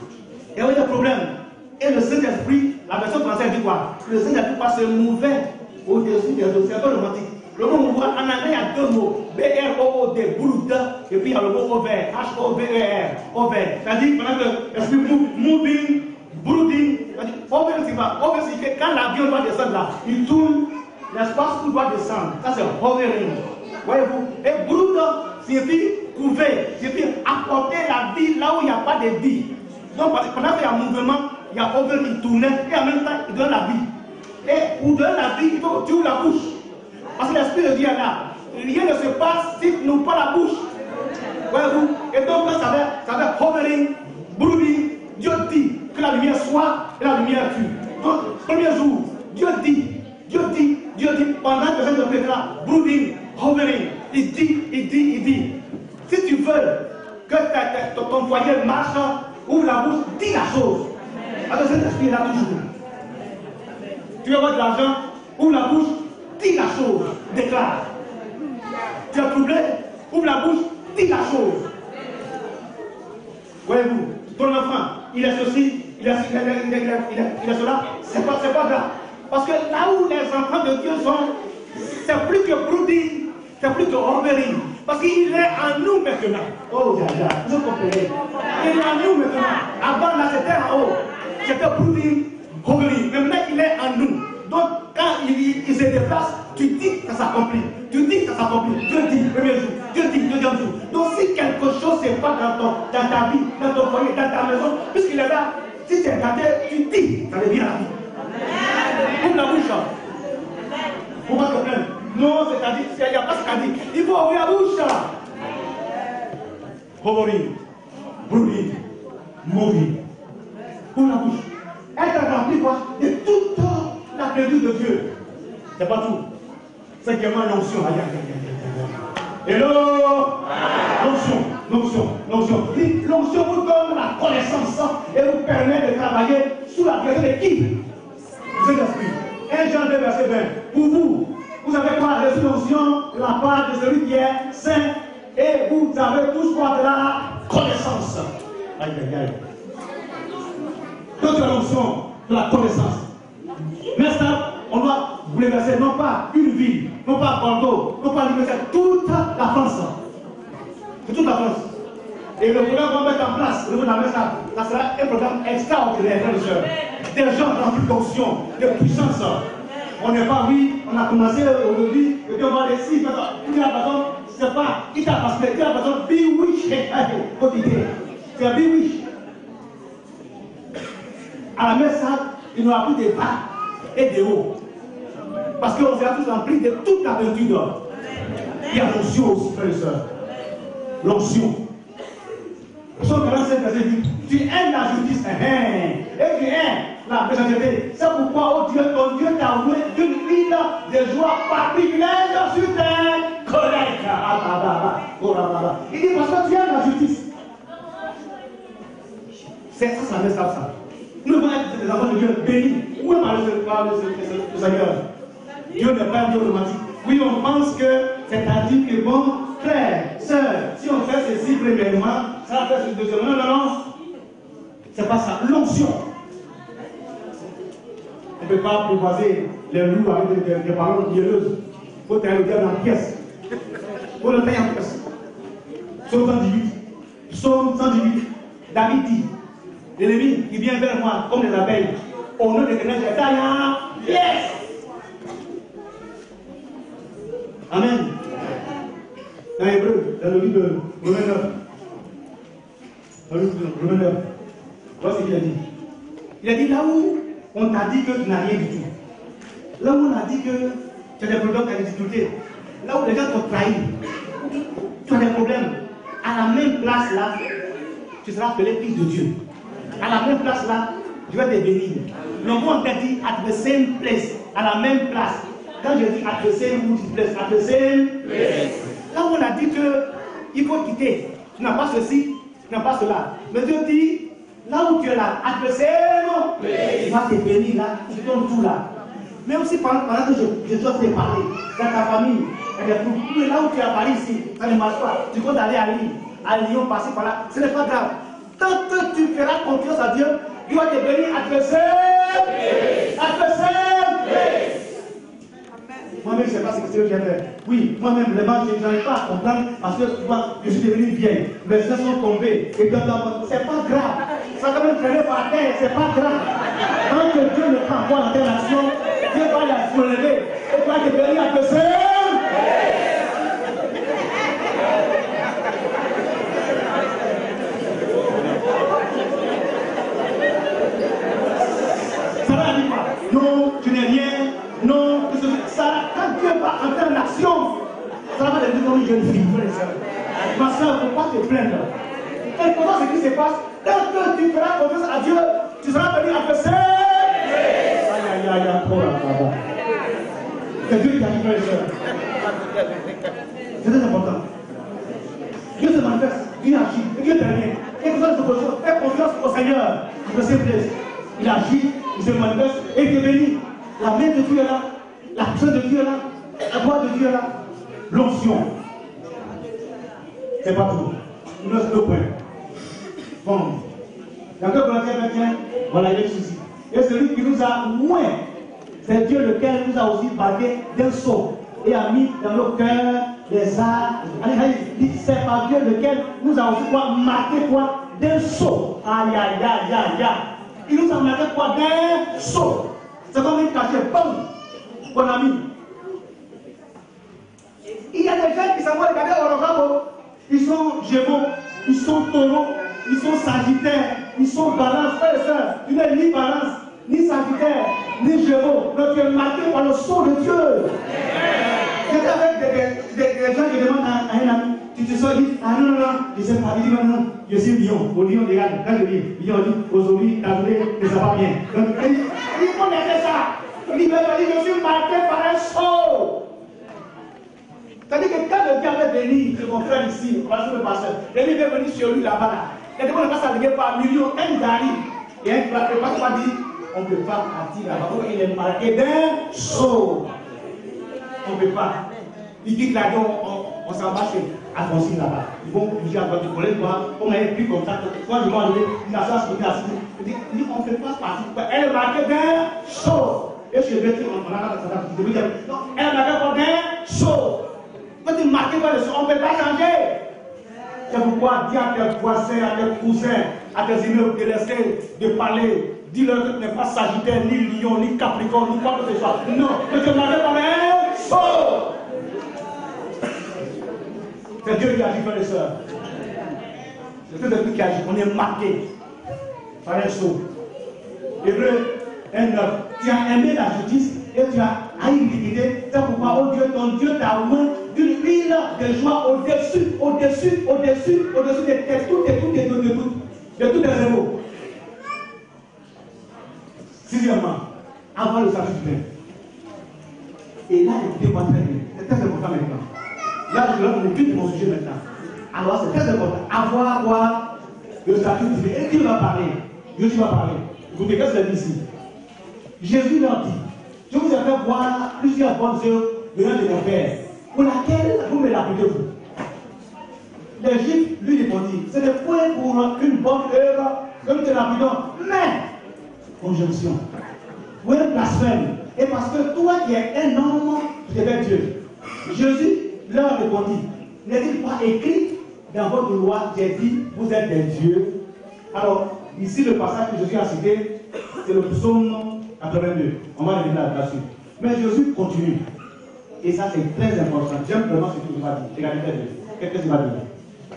Il y avait des problèmes. Et le Saint-Esprit, la version française dit quoi? Le Saint-Esprit se mouvait au-dessus des eaux. C'est un peu romantique. Le mot mouvement, en anglais, il y a deux mots. B-R-O-O-D, Brood, et puis il y a le mot over, H-O-V-E-R, over. C'est-à-dire, pendant que l'esprit moving, brooding, over, c'est pas. Over, c'est que quand l'avion doit descendre là, il tourne, l'espace où doit descendre. Ça, c'est hovering. Voyez-vous? Et brood, signifie couver, signifie apporter la vie là où il n'y a pas de vie. Donc, pendant qu'il y a un mouvement, il y a over qui tourne, et en même temps, il donne la vie. Et pour donner la vie, il faut que tu ouvres la bouche. Parce que l'Esprit de Dieu est là. Rien ne se passe si tu n'ouvres pas la bouche. Voyez-vous? Et donc, ça va hovering, brooding. Dieu dit que la lumière soit et la lumière fut. Donc, premier jour, Dieu dit, pendant que cette lumière est là, brooding, hovering, il dit. Si tu veux que ton foyer marche, ouvre la bouche, dis la chose. Alors, cet esprit est là toujours. Tu veux avoir de l'argent, ouvre la bouche, dis la chose, déclare. Tu es troublé, ouvre la bouche, dis la chose. Voyez-vous, ton enfant, il est ceci, il est cela, c'est pas grave. Parce que là où les enfants de Dieu sont, c'est plus que brooding, c'est plus que hovering. Parce qu'il est en nous maintenant. Oh, vous comprenez? Il est en nous maintenant. Avant, là, c'était en haut. C'était brooding, hovering. Mais maintenant, il est en nous. Donc, quand il se déplace, tu dis que ça s'accomplit. Tu dis que ça s'accomplit. Dieu dit, premier jour. Dieu dit, deuxième jour. Donc, si quelque chose n'est pas dans ta vie, dans ton foyer, dans ta maison, puisqu'il est là, si tu es gâté, tu dis, ça devient la vie. Ouvre la bouche. Faut pas te plaindre. Non, c'est-à-dire, il n'y a pas ce qu'a dit. Il faut ouvrir la bouche. Hovering, brooding, moving. Ouvre la bouche. Elle t'a rempli quoi? De toute la plénitude de Dieu. C'est pas tout. Cinquièmement, l'onction. Hello! L'onction. L'onction vous donne la connaissance et vous permet de travailler sous la direction de qui? Vous êtes esprit. 1 Jean 2, verset 20. Pour vous, vous avez quoi? Reçu l'onction de la part de celui qui est saint et vous avez tous quoi? De la connaissance. Aïe. Donc tu as l'onction de la connaissance. Mais ça, on doit bouleverser non pas une ville, non pas Bordeaux, non pas l'université, toute la France. C'est toute la France. Et le programme qu'on va mettre en place, au niveau de la messe, ça sera un programme extraordinaire, frères et sœurs. Des gens remplis d'onction, de puissance. On n'est pas, oui, on a commencé aujourd'hui, et puis on va aller ici, il a besoin, c'est pas, il t'a passé, il a besoin, be wish, c'est un be wish. À la messe, il n'y aura plus de bas et de haut. Parce qu'on sera tous remplis de toute la plénitude. Il y a l'onction aussi, frères et sœurs. L'onction. Psaume 45, verset dit, tu aimes la justice, et tu aimes la méchanceté. C'est pourquoi, oh Dieu, ton Dieu t'a envoyé d'une huile de joie particulière sur tes collègues. Il dit, parce que tu aimes la justice. C'est ça, ça met ça. Nous devons être des enfants de Dieu bénis. Où est le Seigneur? Dieu n'est pas un Dieu automatique. Oui, on pense que c'est-à-dire que bon, frère, soeur, si on fait ceci premièrement, ça va faire ce deuxièmement. Non, non, non. C'est pas ça. L'onction. On ne peut pas apprivoiser les loups avec des paroles mielleuses. Il faut tenir le diable en pièces. Il faut le tenir en pièces. Psaume 118. Psaume 118. David dit, l'ennemi qui vient vers moi comme des abeilles, au nom de l'Éternel, je taille en pièces. Amen. Dans Hébreu, dans le livre de Romains 9. Dans le livre de Romains 9. Voilà ce qu'il a dit. Il a dit là où on t'a dit que tu n'as rien du tout. Là où on a dit que tu as des problèmes, tu as des difficultés. Là où les gens t'ont trahi. Tu as des problèmes. À la même place là, tu seras appelé fils de Dieu. À la même place là, Dieu va te bénir. Donc on t'a dit at the same place, à la même place. Quand je dis at the same place, at the same place. Là où on a dit qu'il faut quitter, tu n'as pas ceci, tu n'as pas cela. Mais Dieu dit, là où tu es là, at the same place, il va te bénir là, tu te donnes tout là. Même si pendant que je dois te parler, dans ta famille, là où tu as parlé ici, ça ne marche pas. Tu comptes aller à Lyon, passer par là, ce n'est pas grave. Tant que tu feras confiance à Dieu, il va te bénir à te Moi-même, je ne sais pas ce que j'ai fait. Oui, moi-même, vraiment, je n'arrive pas à comprendre parce que je suis devenu vieille. Mes yeux sont tombés. Et c'est pas grave. Ça va quand même traîner par terre, c'est pas grave. Tant que Dieu ne prend pas en telle action, Dieu va la soulever. Et tu vas te bénir à te non, tu n'es rien. Non, ça, quand Dieu va entrer en action, ça va devenir comme une jeune fille. Ma soeur, il ne faut pas te plaindre. Et pourtant, ce qui se passe, quand tu feras confiance à Dieu, tu seras venu à faire. Aïe, aïe, aïe, trop là-bas. C'est Dieu qui a dit, frère et soeur. C'est très important. Dieu se manifeste, Dieu agit, et Dieu intervient. Et pour ça, fais confiance au Seigneur. Il se plaise. Il agit, il se manifeste et il te bénit. La main de Dieu est là, la puissance de Dieu est là, la gloire de Dieu est là, l'onction. C'est pas tout. Il reste deux points. Bon. Dans 2 Corinthiens 21, voilà, il y a ceci. Et celui qui nous a moins, c'est Dieu lequel nous a aussi bâti d'un sceau et a mis dans nos cœurs les arts. C'est par Dieu lequel nous a aussi quoi, marqué quoi, d'un sceau. Aïe, aïe, aïe, aïe, aïe. Il nous a marqué quoi, d'un sceau. C'est comme une cachette, bon, mon ami. Il y a des gens qui s'en vont regarder au horaire. Ils sont Gémeaux, ils sont Taureaux, ils sont Sagittaires, ils sont Balance, frères et sœurs. Tu n'es ni Balance, ni Sagittaire, ni Gémeaux. Donc tu es marqué par le sceau de Dieu. J'étais avec des gens qui demandent à un ami, tu te sens dit, ah non, non, non, je ne sais pas, il dit non, je suis lion. Au lion, regarde, quand je dis, lion dit, aujourd'hui, ta journée ne va pas bien. Donc, il connaissait ça. Il me dit, je suis marqué par un sceau. C'est-à-dire que quand le diable est venu, c'est mon frère ici, le pasteur, et il est venu sur lui là-bas, là. Et quand on passe à dire par millions, quand il arrive, et le pasteur dit, on ne peut pas partir là-bas, il est marqué d'un sceau. On ne peut pas. Il dit que là, on s'en va chez Alphonsine là-bas. Ils vont bouger à droite du collège, on a pris contact. Quand je vais enlever, il a ça, il dit, on ne peut pas partir. Elle est marquée d'un sceau. Et je vais dire, on a ça, je vais dire, non, elle est marquée d'un sceau. Quand tu marques par le sceau, on ne peut pas changer. C'est pourquoi dis à tes voisins, à tes cousins, à tes immeubles de laisser de parler. Dis-leur que tu n'es pas Sagittaire, ni Lion, ni Capricorne, ni quoi que ce soit. Non, que tu es marqué par un sceau. C'est Dieu qui agit, frères et sœurs. C'est Dieu qui agit. On est marqué par un sceau. Hébreu 1:9. Tu as aimé la justice et tu as haï l'iniquité. C'est pourquoi, oh Dieu, ton Dieu t'a oint d'une huile de joie au-dessus de tous les zéros. Sixièmement, avoir le salut divin. Et là, écoutez-moi très bien. C'est très important maintenant. Là, je vais vous dire mon sujet maintenant. Alors, c'est très important. Avoir quoi? Le statut divin. Et qui va parler? Dieu va parler. Écoutez, qu'est-ce qu'il dit ici? Jésus leur dit, je vous ai fait voir plusieurs bonnes œuvres venant de mon Père, pour laquelle vous me l'appelez-vous. Les Juifs lui répondirent, ce n'est point pour une bonne œuvre que nous te l'appelons, mais, conjonction, pour un blasphème, et parce que toi qui es un homme, tu devais Dieu. Jésus leur répondit, n'est-il pas écrit dans votre loi, j'ai dit, vous êtes des dieux? Alors, ici le passage que Jésus a cité, c'est le psaume 82. On va revenir là-dessus. Mais Jésus continue. Et ça, c'est très important. J'aime vraiment ce que tu vas dire. Regardez, qu'est-ce que tu vas dire?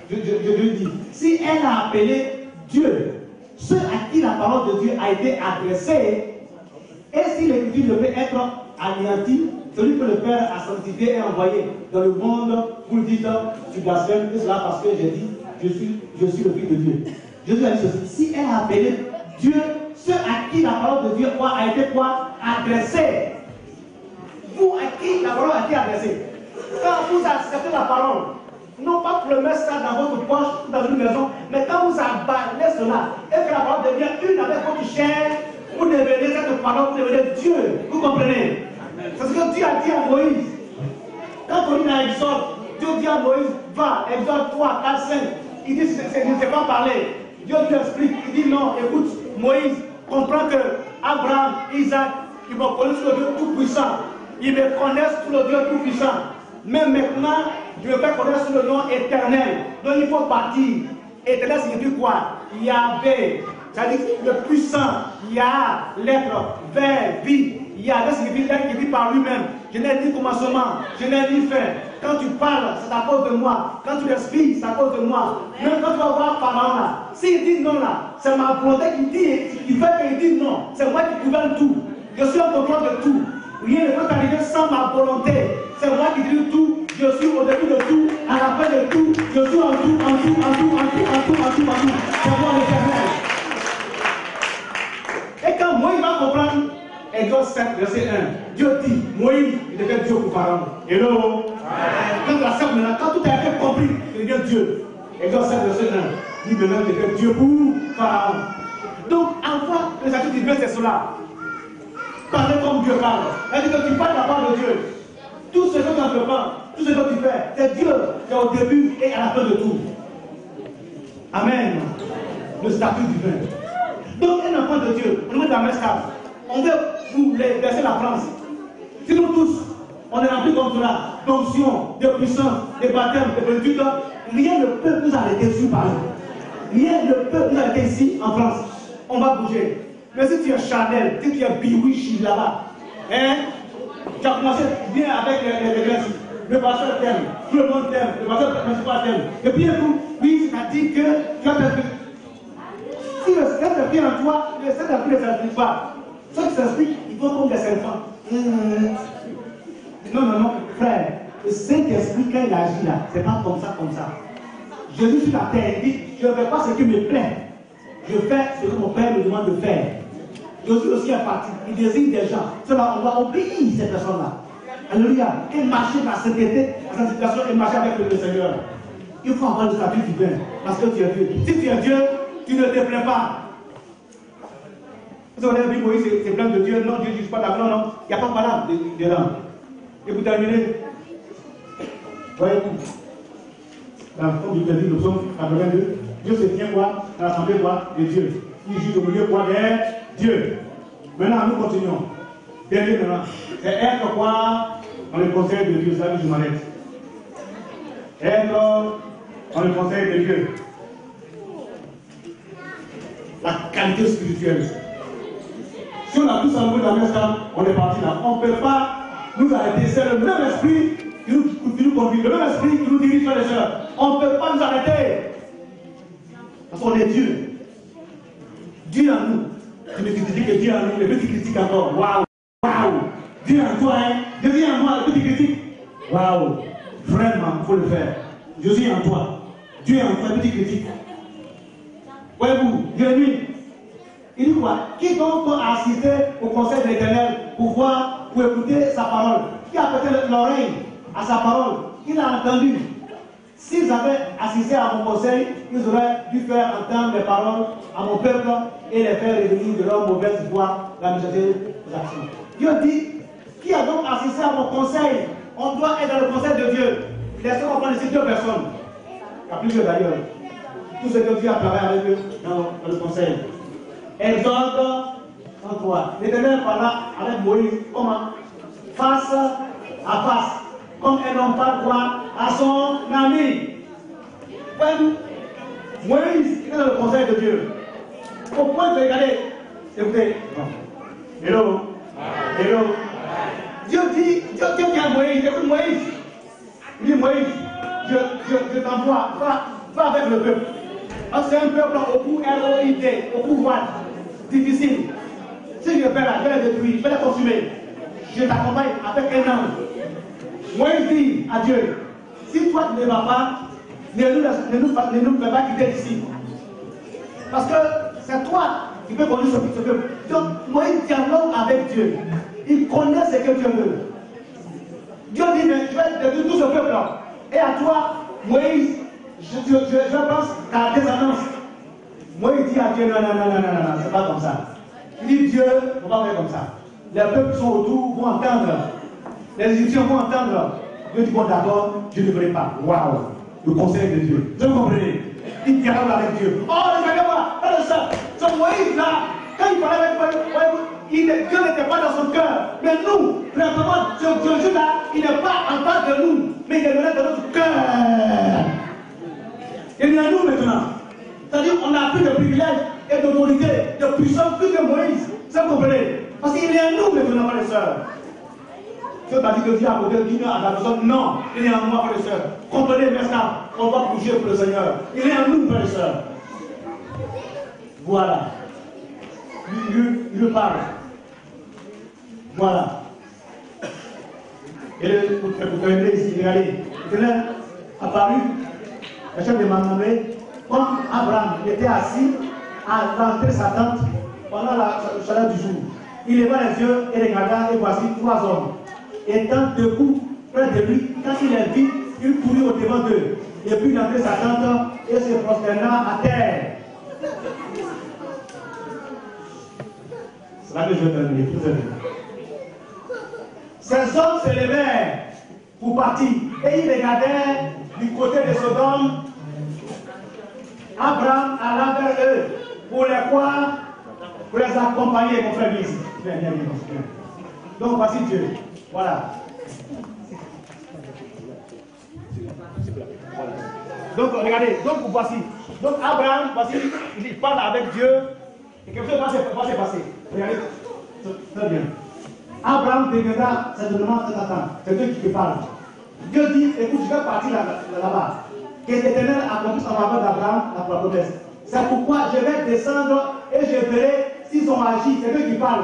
Je lui dis, si elle a appelé Dieu, ceux à qui la parole de Dieu a été adressée, et si l'écriture devait être anéantie, celui que le Père a sanctifié et envoyé dans le monde, vous le dites, tu blasphèmes, et cela parce que j'ai dit, je suis le Fils de Dieu. Jésus a dit ceci, si elle a appelé Dieu, ceux à qui la parole de Dieu a été quoi? Adressée. Vous à qui la parole a été adressée? Quand vous acceptez la parole, non pas pour le mettre ça dans votre poche ou dans une maison, mais quand vous abalez cela et que la parole devient une avec votre chair, vous devenez cette parole, vous devenez Dieu. Vous comprenez? C'est ce que Dieu a dit à Moïse. Quand on lit dans Exode, Dieu dit à Moïse, va, Exode 3, 4, 5. Il dit, je ne sais pas parler. Dieu lui explique, il dit non, écoute, Moïse comprend que Abraham, Isaac, ils me connaissent sous le Dieu tout-puissant. Ils me connaissent sous le Dieu tout-puissant. Mais maintenant, je me fais connaître sous le nom éternel. Donc il faut partir. Éternel signifie quoi? Yahvé. C'est-à-dire le puissant. Yah, l'être, vers, vie. Yahvé signifie l'être qui vit par lui-même. Je n'ai ni commencement, je n'ai ni fin. Quand tu parles, c'est à cause de moi. Quand tu respires, c'est à cause de moi. Même quand tu vas voir Pharaon là, s'il dit non là, c'est ma volonté qui fait qu'il dit non. C'est moi qui gouverne tout. Je suis en contrôle de tout. Rien ne peut arriver sans ma volonté. C'est moi qui dis tout. Je suis au début de tout, à la fin de tout. Je suis en tout. C'est moi l'Éternel. Et quand Moïse va comprendre, Exode 7, verset 1, Dieu dit, Moïse, il devient Dieu pour Pharaon. Hello. Quand tu acceptes maintenant, quand tout a été compris, il devient Dieu. Exode 7, verset 1, il devient Dieu pour Pharaon. Donc, en quoi les actes divins, c'est cela? Parler comme Dieu parle. C'est-à-dire que tu parles la parole de Dieu. Tout ce que tu entreprends, tout ce que tu fais, c'est Dieu qui est au début et à la fin de tout. Amen. Le statut divin. Donc, un enfant de Dieu, au niveau de la messe, on veut vous laisser la France. Si nous tous, on est remplis comme cela, d'onction, de puissance, de baptême, de plénitude, rien ne peut nous arrêter sur Paris. Rien ne peut nous arrêter ici en France. On va bouger. Mais si tu es Chanel, si tu es Biwichi là-bas, hein, tu as commencé bien avec les Grecs. Le pasteur t'aime, tout le monde t'aime, le pasteur principal t'aime. Et puis un coup, oui, il a dit que tu as perdu. Si le Saint-Esprit en toi, le Saint-Esprit ne s'explique pas. Ceux qui s'expliquent, ils vont comme des serpents. Non, frère, le Saint-Esprit, quand il agit là, c'est pas comme ça. Jésus sur la terre, il dit, je ne fais pas ce qui me plaît. Je fais ce que mon Père me demande de faire. Jésus aussi est parti, il désigne des gens. Cela, on doit obéir ces personnes-là. Alléluia. Et marcher dans la sainteté, la sanctification et marcher avec le Seigneur. Il faut avoir le statut divin, parce que tu es Dieu. Si tu es Dieu, tu ne te plains pas. Vous avez vu Moïse, c'est plein de Dieu. Non, Dieu ne juge pas d'accord, non. Il n'y a pas de parole dedans. Et vous terminez. Voyez-vous. Dans le fond du Jésus, nous sommes 82. Dieu se tient quoi? Dans l'assemblée quoi? De Dieu. Il juge au milieu quoi? De Dieu. Maintenant, nous continuons. Dernier maintenant. C'est être quoi? Dans le conseil de Dieu. Ça, je m'arrête. Être dans le conseil de Dieu. La qualité spirituelle. Si on a tous enlevé dans le temps, on est parti là. On ne peut pas nous arrêter. C'est le même esprit qui nous conduit, le même esprit qui nous dirige vers les sœurs. On ne peut pas nous arrêter. Parce qu'on est Dieu. Dieu en nous. Tu me critiques que Dieu en nous, les petits critiques encore. Waouh! Dieu en toi, hein? Dieu en moi, les petits critiques. Waouh! Vraiment, il faut le faire. Jésus en toi. Dieu en toi, les petits critiques. Voyez-vous, Jérémie, il dit quoi? Qui donc peut assister au conseil de l'Éternel pour voir, pour écouter sa parole? Qui a prêté l'oreille à sa parole? Qui l'a entendu? s'ils avaient assisté à mon conseil, ils auraient dû faire entendre les paroles à mon peuple et les faire revenir de leur mauvaise voie, la méchanceté des actions. Dieu dit, qui a donc assisté à mon conseil? On doit être dans le conseil de Dieu. Laissez-moi prendre ici 2 personnes. Il y a plusieurs d'ailleurs. Tout ce que Dieu a travaillé avec eux dans le conseil. Exode 33. L'Éternel parla avec Moïse, comment? Face à face. Comme un homme parle quoi à son ami. Voyez-vous, Moïse est dans le conseil de Dieu. Au point de regarder. Écoutez. Hello. Hello. Dieu dit à Moïse, écoute Moïse. Il dit Moïse, je t'envoie, va avec le peuple. C'est un peuple au coup R-O-I-D, au pouvoir difficile. Si je vais là, je vais le détruire, je vais le consumer. Je t'accompagne avec un ange. Moïse dit à Dieu, si toi tu ne vas pas, ne nous fais pas quitter d'ici. Parce que c'est toi qui peux conduire ce peuple. Donc Moïse dialogue avec Dieu. Il connaît ce que Dieu veut. Dieu dit, mais je vais détruire tout ce peuple-là. Et à toi, Moïse, je pense qu'à la descendance. Moïse dit à Dieu, non, c'est pas comme ça. Il dit, Dieu, on va faire comme ça. Les peuples qui sont autour vont entendre. Les Égyptiens vont entendre. Dieu dit, bon d'accord, je ne ferai pas. Waouh, le conseil de Dieu. Vous comprenez? Il dialogue avec Dieu. Oh, regardez-moi, regardez ça. Ce Moïse là, quand il parlait avec Dieu n'était pas dans son cœur. Mais nous, vraiment, ce Dieu là, il n'est pas en face de nous, mais il est dans notre cœur. Il est à nous maintenant. C'est-à-dire qu'on a plus de privilèges et d'autorité, de puissance plus que Moïse. Ça vous comprenez? Parce qu'il est à nous maintenant, frères et sœurs. Ce n'est pas dit que Dieu a côté d'une à la personne. Non, il est en moi, frères et sœurs. Comprenez maintenant, on va bouger pour le Seigneur. Il est en nous, frères et sœurs. Voilà. Il parle. Voilà. Et vous regardez ici, regardez. L'Éternel apparu, le chef de Mamoré, comme Abraham était assis à l'entrée de sa tente pendant la chaleur du jour. Il leva les yeux et regarda, et voici 3 hommes. Étant debout près de lui, quand il les vit, il courut au devant d'eux. Et puis il entrait sa tente et se prosterna à terre. C'est là que je vais terminer. Ces hommes se levèrent pour partir et ils regardaient du côté de Sodome. Abraham alla vers eux pour les voir, pour les accompagner, mon frère ici. Viens. Donc voici Dieu. Voilà. Donc regardez, donc voici. Donc Abraham, voici, il parle avec Dieu et quelque chose va se passer. Regardez, très bien. Abraham deviendra certainement c'est Dieu qui te parle. Dieu dit, écoute, je vais partir là-bas. Que l'Éternel accomplisse en faveur d'Abraham la promesse. C'est pourquoi je vais descendre et je verrai s'ils ont agi. C'est Dieu qui parle.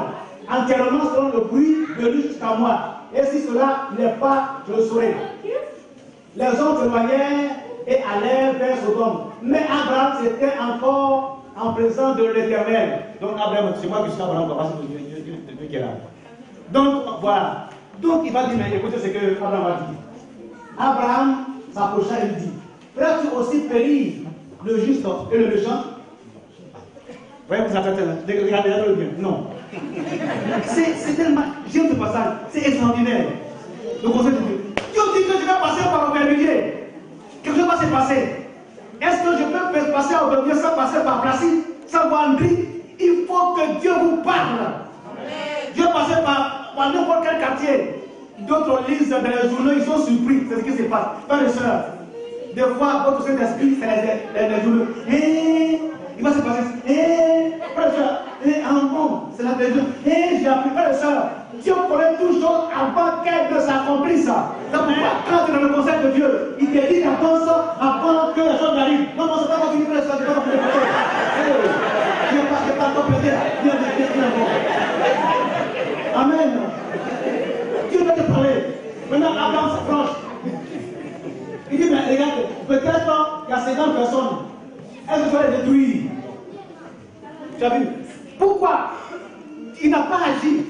Entièrement selon le bruit de lui jusqu'à moi. Et si cela n'est pas, je le saurai. Les hommes s'éloignèrent et allèrent vers Sodome. Mais Abraham c'était encore en présence de l'Éternel. Donc Abraham, c'est moi qui suis Abraham, parce que Dieu qui est là. Donc voilà. Donc il va dire, mais écoutez ce que Abraham a dit. Abraham s'approcha et lui dit, feras-tu aussi périr le juste et le méchant? Voyez, vous attendez, regardez bien. Non. C'est tellement, j'aime ce passage, c'est extraordinaire. Le conseil de Dieu. Dieu dit que je vais passer par Aubervilliers. Quelque chose va se passer. Est-ce que je peux passer à Aubervilliers sans passer par Placide, sans Wandry? Il faut que Dieu vous parle. Dieu passait par n'importe quel quartier. D'autres lisent dans les journaux, ils sont surpris. C'est ce qui se passe. Frères et sœurs, des fois, votre Saint-Esprit, c'est les journaux. Il va se passer. Frères et sœurs, c'est la religion. J'ai appris, frères et sœurs, Dieu connaît toujours avant qu'elle ne s'accomplisse. C'est pourquoi, quand tu es dans le conseil de Dieu, il te dit d'avance avant que les choses arrivent. Non, c'est pas continuer, frères et sœurs, c'est pas continuer. Je n'ai pas complété. Viens. Amen. Dieu va te parler. Maintenant, Abraham s'approche. Il dit, mais regarde, peut-être qu'il y a 50 personnes. Est-ce que tu vas les détruire? Tu as vu? Pourquoi? Il n'a pas agi.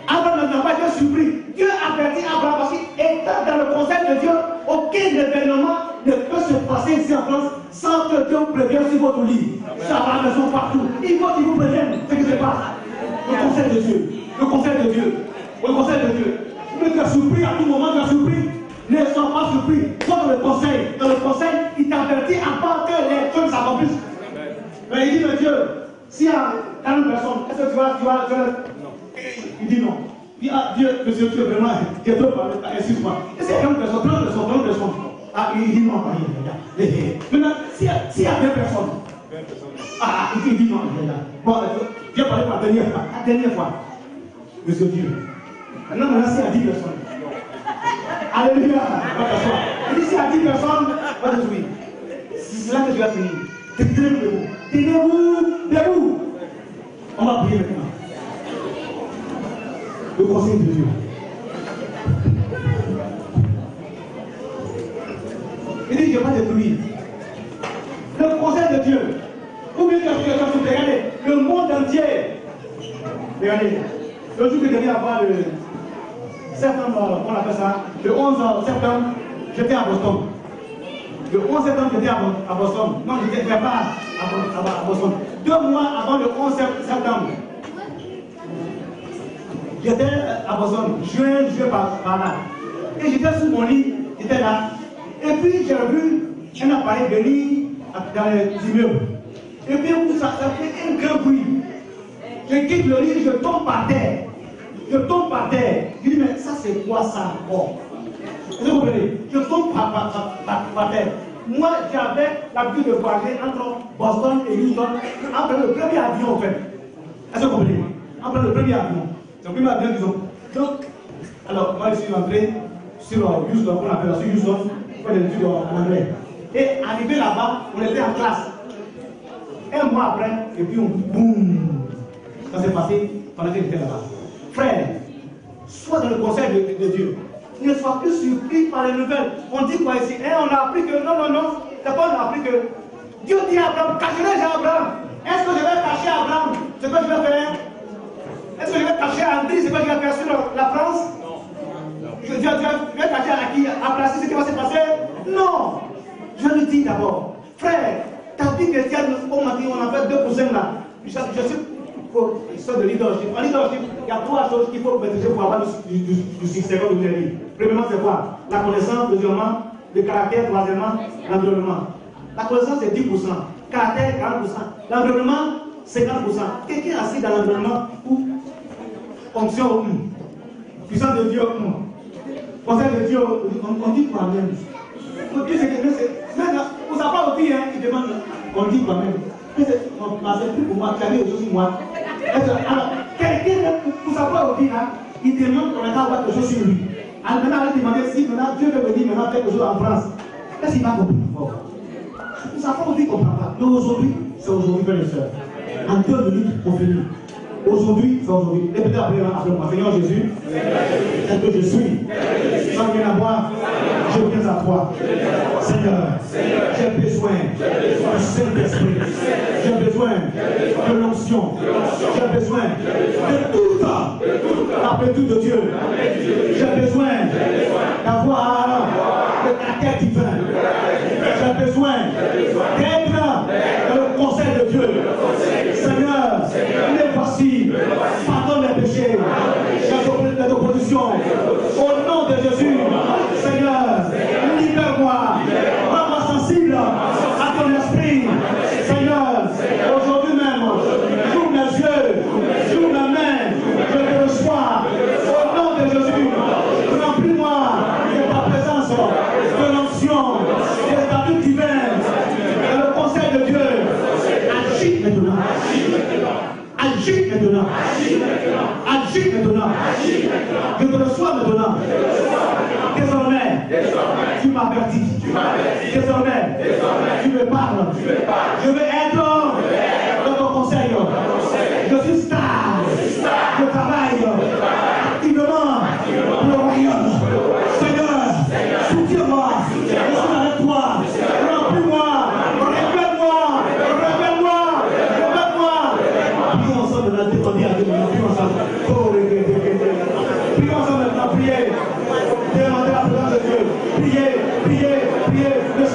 Abraham n'a pas été surpris. Dieu a averti Abraham parce qu'étant dans le conseil de Dieu, aucun événement ne peut se passer ici en France sans que Dieu vous prévienne sur votre lit. Ça va la maison partout. Il faut qu'il vous prévienne ce qui se passe. Le conseil de Dieu. Le conseil de Dieu. Le conseil de Dieu. Mais tu es surpris à tout moment, tu es surpris. Ne sois pas surpris. Sois dans le conseil. Dans le conseil, il t'avertit avant que les choses s'accomplissent. Mais il dit, mais Dieu, s'il y a 40 personnes, est-ce que tu vas il dit non. Il dit, ah Dieu, monsieur, tu es vraiment, tu es trop parlé, excuse-moi. Et s'il y a 40 personnes, 30 personnes. Ah, il dit non, maintenant, s'il y a 20 personnes, ah, il dit non, bon, viens parler pour la dernière fois. Monsieur Dieu. Maintenant, s'il y a 10 personnes. Alléluia. Il dit s'il y a 10 personnes, va te jouir. C'est là que tu vas finir. Tenez-vous debout. Tenez-vous debout. On va prier maintenant. Le conseil de Dieu. Il dit, je vais pas détruire. Le conseil de Dieu. Ou bien regardez, le monde entier. Regardez, le jour que je viens avoir le septembre, on appelle ça, le 11 septembre, j'étais à Boston. Le 11 septembre, j'étais à Boston. Non, je n'étais pas à Boston. 2 mois avant le 11 septembre, j'étais à Boston, juin par là. Et j'étais sous mon lit, j'étais là. Et puis j'ai vu un appareil venir dans les immeubles. Et puis ça fait un grand bruit. Je quitte le lit, je tombe par terre. Je tombe par terre. Je dis, mais ça c'est quoi ça encore? Vous comprenez? Je tombe par terre. Moi, j'avais l'habitude de voyager entre Boston et Houston, entre le premier avion en fait. Est-ce que vous comprenez? Entre le premier avion. C'est le premier avion qu'ils ont. Donc, alors, moi je suis entré sur Houston, on appelle ça sur Houston, pour faire des études en anglais. Et arrivé là-bas, on était en classe. Un mois après, et puis boum, ça s'est passé pendant que j'étais là-bas. Frère, sois dans le conseil de Dieu. Ne sois plus surpris par les nouvelles. On dit quoi ici? On a appris que non, c'est pas on a appris que Dieu dit à Abraham, cacherai-je à Abraham? Est-ce que je vais cacher à Abraham ce que je vais faire? Est-ce que je vais cacher à André ce que je vais faire sur la France? Je vais cacher à qui? À placer ce qui va se passer? Non! Je le dis d'abord. Frère, ta vie chrétienne, on m'a dit, on a fait 2% là. Je suis pour l'histoire de leadership. En leadership, il y a 3 choses qu'il faut maîtriser pour avoir du succès comme vous l'avez dit. Premièrement, c'est quoi? La connaissance, deuxièmement, le caractère, troisièmement, l'environnement. La connaissance, c'est 10%. Caractère, 40%. L'environnement, 50%. Quelqu'un assis dans l'environnement où onction, puissance de Dieu, conseil de Dieu, on dit quoi même? On dit c'est maintenant, vous savez pas aussi, il demande, on dit quoi même? C'est plus pour moi, tu as dit aussi moi. Alors, quelqu'un, vous savez pas aussi, il demande qu'on va avoir quelque chose sur lui. Alors maintenant, il demande si maintenant Dieu veut venir maintenant faire quelque chose en France. Est-ce qu'il va comprendre? Vous savez pas aussi qu'on ne comprend pas. Mais aujourd'hui, c'est aujourd'hui, frères et sœurs. En 2 minutes, on finit. Aujourd'hui, c'est aujourd'hui. Répétez après moi. Seigneur Jésus, tel que je suis, sans rien avoir, je viens à toi. Seigneur, j'ai besoin du Saint-Esprit. J'ai besoin de l'onction. J'ai besoin de toute la plénitude de Dieu. J'ai besoin d'avoir le caractère divin. J'ai besoin d'être dans le conseil de Dieu. Seigneur, les voici. Pardonne les péchés. Les oppositions. Au nom de Jésus, Seigneur, libère-moi. Rends-moi sensible à ton esprit. Seigneur, aujourd'hui même, j'ouvre mes yeux, j'ouvre ma main, je te reçois. Au nom de Jésus, remplis-moi de ta présence, de l'onction, des statuts divins, dans le conseil de Dieu. Agis maintenant. Agis maintenant. Agis maintenant. Je te reçois maintenant. Désormais, tu m'avertis. Désormais, tu me parles. Je veux être dans ton conseil. Je suis stable. Je travaille activement pour le royaume. Seigneur, soutiens-moi. Je suis avec toi. Remplis-moi. Révèle-moi. Prions ensemble maintenant. Prions ensemble. Prions ensemble maintenant. Priez. Demandez la présence de Dieu. Priez. Le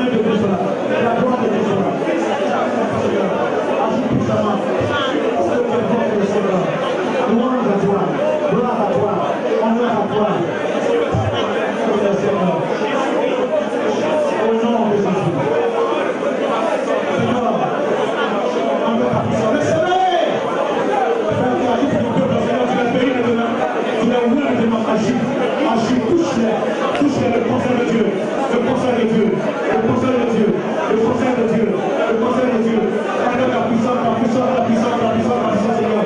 main de Dieu soit là. Que la gloire de Dieu soit là. Seigneur, agis puissamment. Parce que tu es bon pour le Seigneur. Louange à toi. Gloire à toi. Honneur à toi. Seigneur. Au nom de Jésus. Seigneur, en ta puissance. Le soleil! Frère, tu agis pour ton peuple, Seigneur, tu l'as payé maintenant. Tu l'as ouvert maintenant. Agis. Agis, touche-les. Touche-les, le conseil de Dieu. Le conseil de Dieu. Le conseil de Dieu. Le conseil de Dieu. Le conseil de Dieu. Avec la puissance, la puissance, la puissance, la puissance, la puissance, Seigneur.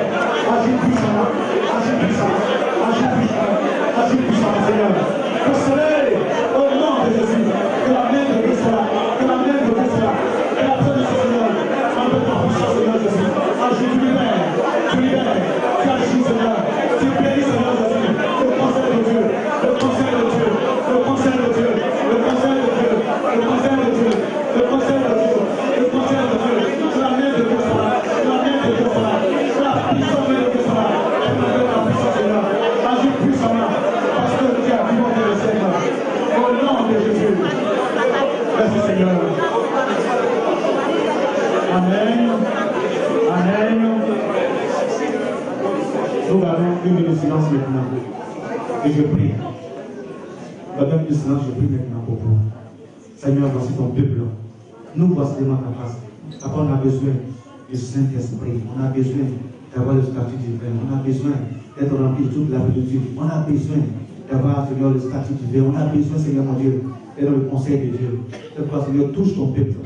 Agis puissamment. Agis puissamment. Agis puissamment. Agis puissamment, Seigneur. Le soleil, au nom de Jésus, que la main de Dieu soit là, que la main de Dieu soit là, que la présence du Seigneur, avec ta puissance, Seigneur Jésus, agis, tu libères, tu agis, Seigneur, tu bénis, Seigneur Jésus, le conseil de Dieu, le conseil de Dieu, le conseil de Dieu, le conseil de Dieu, le conseil de Dieu, le conseil de Dieu, le conseil de Dieu, que la main de Dieu soit là, que la main de Dieu soit là, que la puissance de Dieu soit là, avec ta puissance, Seigneur, agis puissamment, parce que tu as demandé le Seigneur. Au nom de Jésus. Merci Seigneur. Amen. Amen. Nous avons une minute de silence maintenant. Et je prie. Nous avons une minute de silence, je prie maintenant pour vous. Seigneur, voici ton peuple. Nous voici devant ta face. Après, on a besoin du Saint-Esprit. On a besoin d'avoir le statut divin. On a besoin d'être rempli de toute la vie de Dieu. On a besoin d'avoir, Seigneur, le statut divin. On a besoin, Seigneur mon Dieu, d'être le conseil de Dieu. Cette Seigneur, touche ton peuple.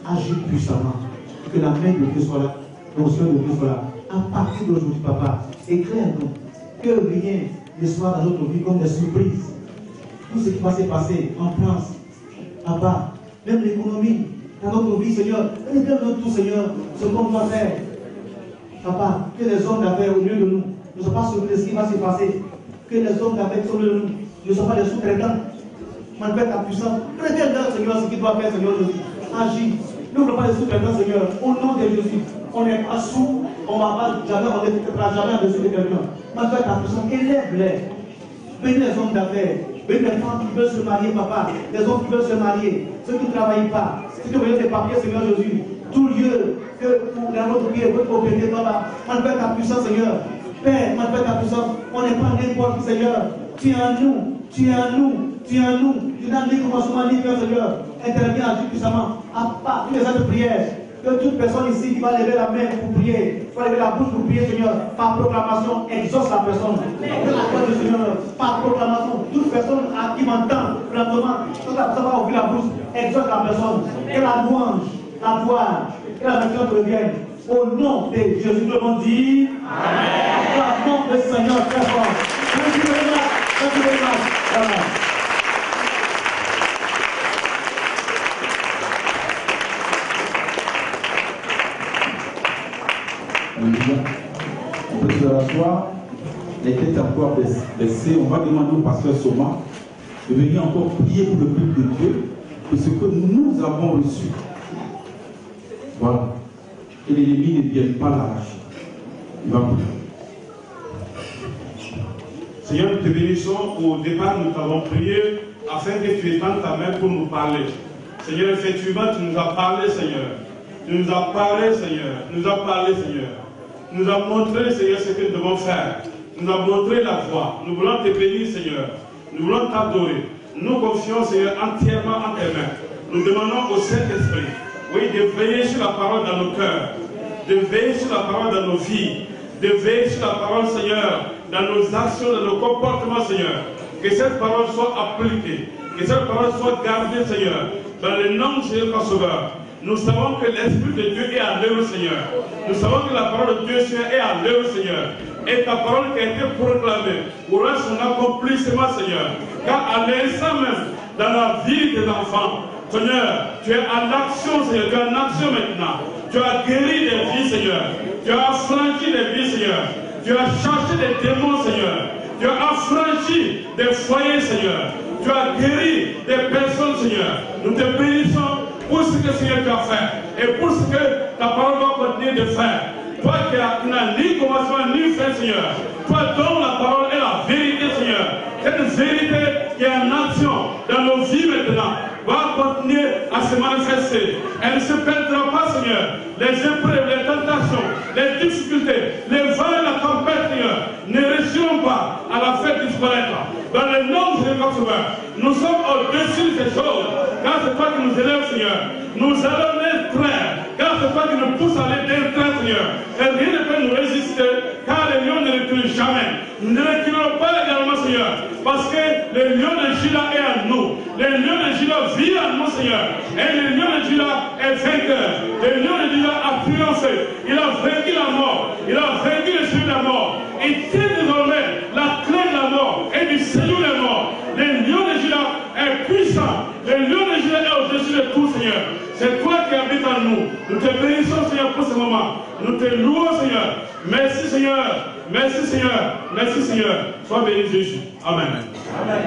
Agis puissamment. Que la main de Dieu soit là. L'onction de Dieu soit là. À partir d'aujourd'hui, Papa, éclaire-nous. Que rien ne soit dans notre vie comme des surprises. Tout ce qui va se passer en France, Papa, même l'économie, dans notre vie, Seigneur, révèle-nous tout, Seigneur, ce qu'on doit faire. Papa, que les hommes d'affaires au milieu de nous ne soient pas surpris de ce qui va se passer. Que les hommes d'affaires qui sont au milieu de nous ne soient pas des sous-traitants. Manifeste ta puissance. Révèle-leur, Seigneur, ce qu'il doit faire, Seigneur Jésus. Agis. Ne voulons pas les sous-traitants, Seigneur. Au nom de Jésus, on n'est pas sous, on ne va pas jamais, on ne traitera jamais en dessous de quelqu'un. Manifeste ta puissance. Élève-les. Bénis les hommes d'affaires. Bénis les femmes qui veulent se marier, Papa. Les hommes qui veulent se marier. Ceux qui ne travaillent pas. Ceux qui veulent des papiers, Seigneur Jésus. Tout lieu que pour la notre vie, votre propriété, Papa. Manifeste ta puissance, Seigneur. Père, manifeste ta puissance. On n'est pas n'importe qui, Seigneur. Tu es en nous. Tu es en nous. Tu es en nous. Tu n'as ni commencement ni fin, Seigneur. Interviens, agis puissamment. À part tous les actes de prière. Que toute personne ici qui va lever la main pour prier, qui va lever la bouche pour prier, Seigneur, par proclamation, exauce la personne. Que la foi du Seigneur, par proclamation, toute personne qui m'entend, vraiment, toute la personne va ouvrir la bouche, exauce la personne. Que la louange, la gloire, et la vertu reviennent. Au nom de Jésus, le monde dit Amen. Au nom du Seigneur, très fort. Merci beaucoup. Merci beaucoup. On peut se rasseoir, les têtes encore baissées. On va demander au pasteur Soma de venir encore prier pour le peuple de Dieu, pour ce que nous avons reçu. Voilà. Que l'ennemi ne vienne pas l'arracher. Il va prier. Seigneur, nous te bénissons. Au départ, nous t'avons prié afin que tu étendes ta main pour nous parler. Seigneur, effectivement, tu nous as parlé, Seigneur. Tu nous as parlé, Seigneur. Tu nous as parlé, Seigneur. Tu nous as montré, Seigneur, ce que nous devons faire. Tu nous as montré la voie. Nous voulons te bénir, Seigneur. Nous voulons t'adorer. Nous confions, Seigneur, entièrement en tes mains. Nous demandons au Saint-Esprit, oui, de veiller sur la parole dans nos cœurs, de veiller sur la parole dans nos vies, de veiller sur la parole, Seigneur, dans nos actions, dans nos comportements, Seigneur. Que cette parole soit appliquée, que cette parole soit gardée, Seigneur, dans le nom de Jésus notre Sauveur. Nous savons que l'Esprit de Dieu est à l'œuvre, Seigneur. Nous savons que la parole de Dieu, Seigneur, est à l'œuvre, Seigneur. Et ta parole qui a été proclamée aura son accomplissement, Seigneur. Car à l'instant même, dans la vie des enfants, Seigneur, tu es en action, Seigneur. Tu es en action maintenant. Tu as guéri des vies, Seigneur. Tu as affranchi des vies, Seigneur. Tu as chassé des démons, Seigneur. Tu as affranchi des foyers, Seigneur. Tu as guéri des personnes, Seigneur. Nous te bénissons pour ce que, Seigneur, tu as fait et pour ce que ta parole va continuer de faire. Toi qui n'as ni commencement ni fin, Seigneur. Toi dont la parole est la vérité, Seigneur. Cette vérité qui est en action dans nos vies maintenant. va continuer à se manifester. Elle ne se perdra pas, Seigneur. Les épreuves, les tentations, les difficultés, les vents et la tempête, Seigneur, ne réussiront pas à la faire disparaître. Dans le nom de Jésus, nous sommes au-dessus de ces choses, car c'est toi qui nous élèves, Seigneur. Nous allons les traire, car c'est toi qui nous pousse à aller d'un train, Seigneur. Et rien ne peut nous résister, car les lions ne reculent jamais. Nous ne reculerons pas également, Seigneur, parce que le lion de Juda est en nous. Le lion de Juda vit en nous, Seigneur. Et le lion de Juda est vainqueur. Le lion de Juda a triomphé. Il a vaincu la mort. Il a vaincu le sujet de la mort. Il tient désormais la clé de la mort et du séjour des morts. Le lion de Juda est puissant. Le lion de Juda est au-dessus de tout, Seigneur. C'est toi qui habites en nous. Nous te bénissons, Seigneur, pour ce moment. Nous te louons, Seigneur. Merci, Seigneur. Merci, Seigneur. Merci, Seigneur. Sois béni, Jésus. Amen. Amen.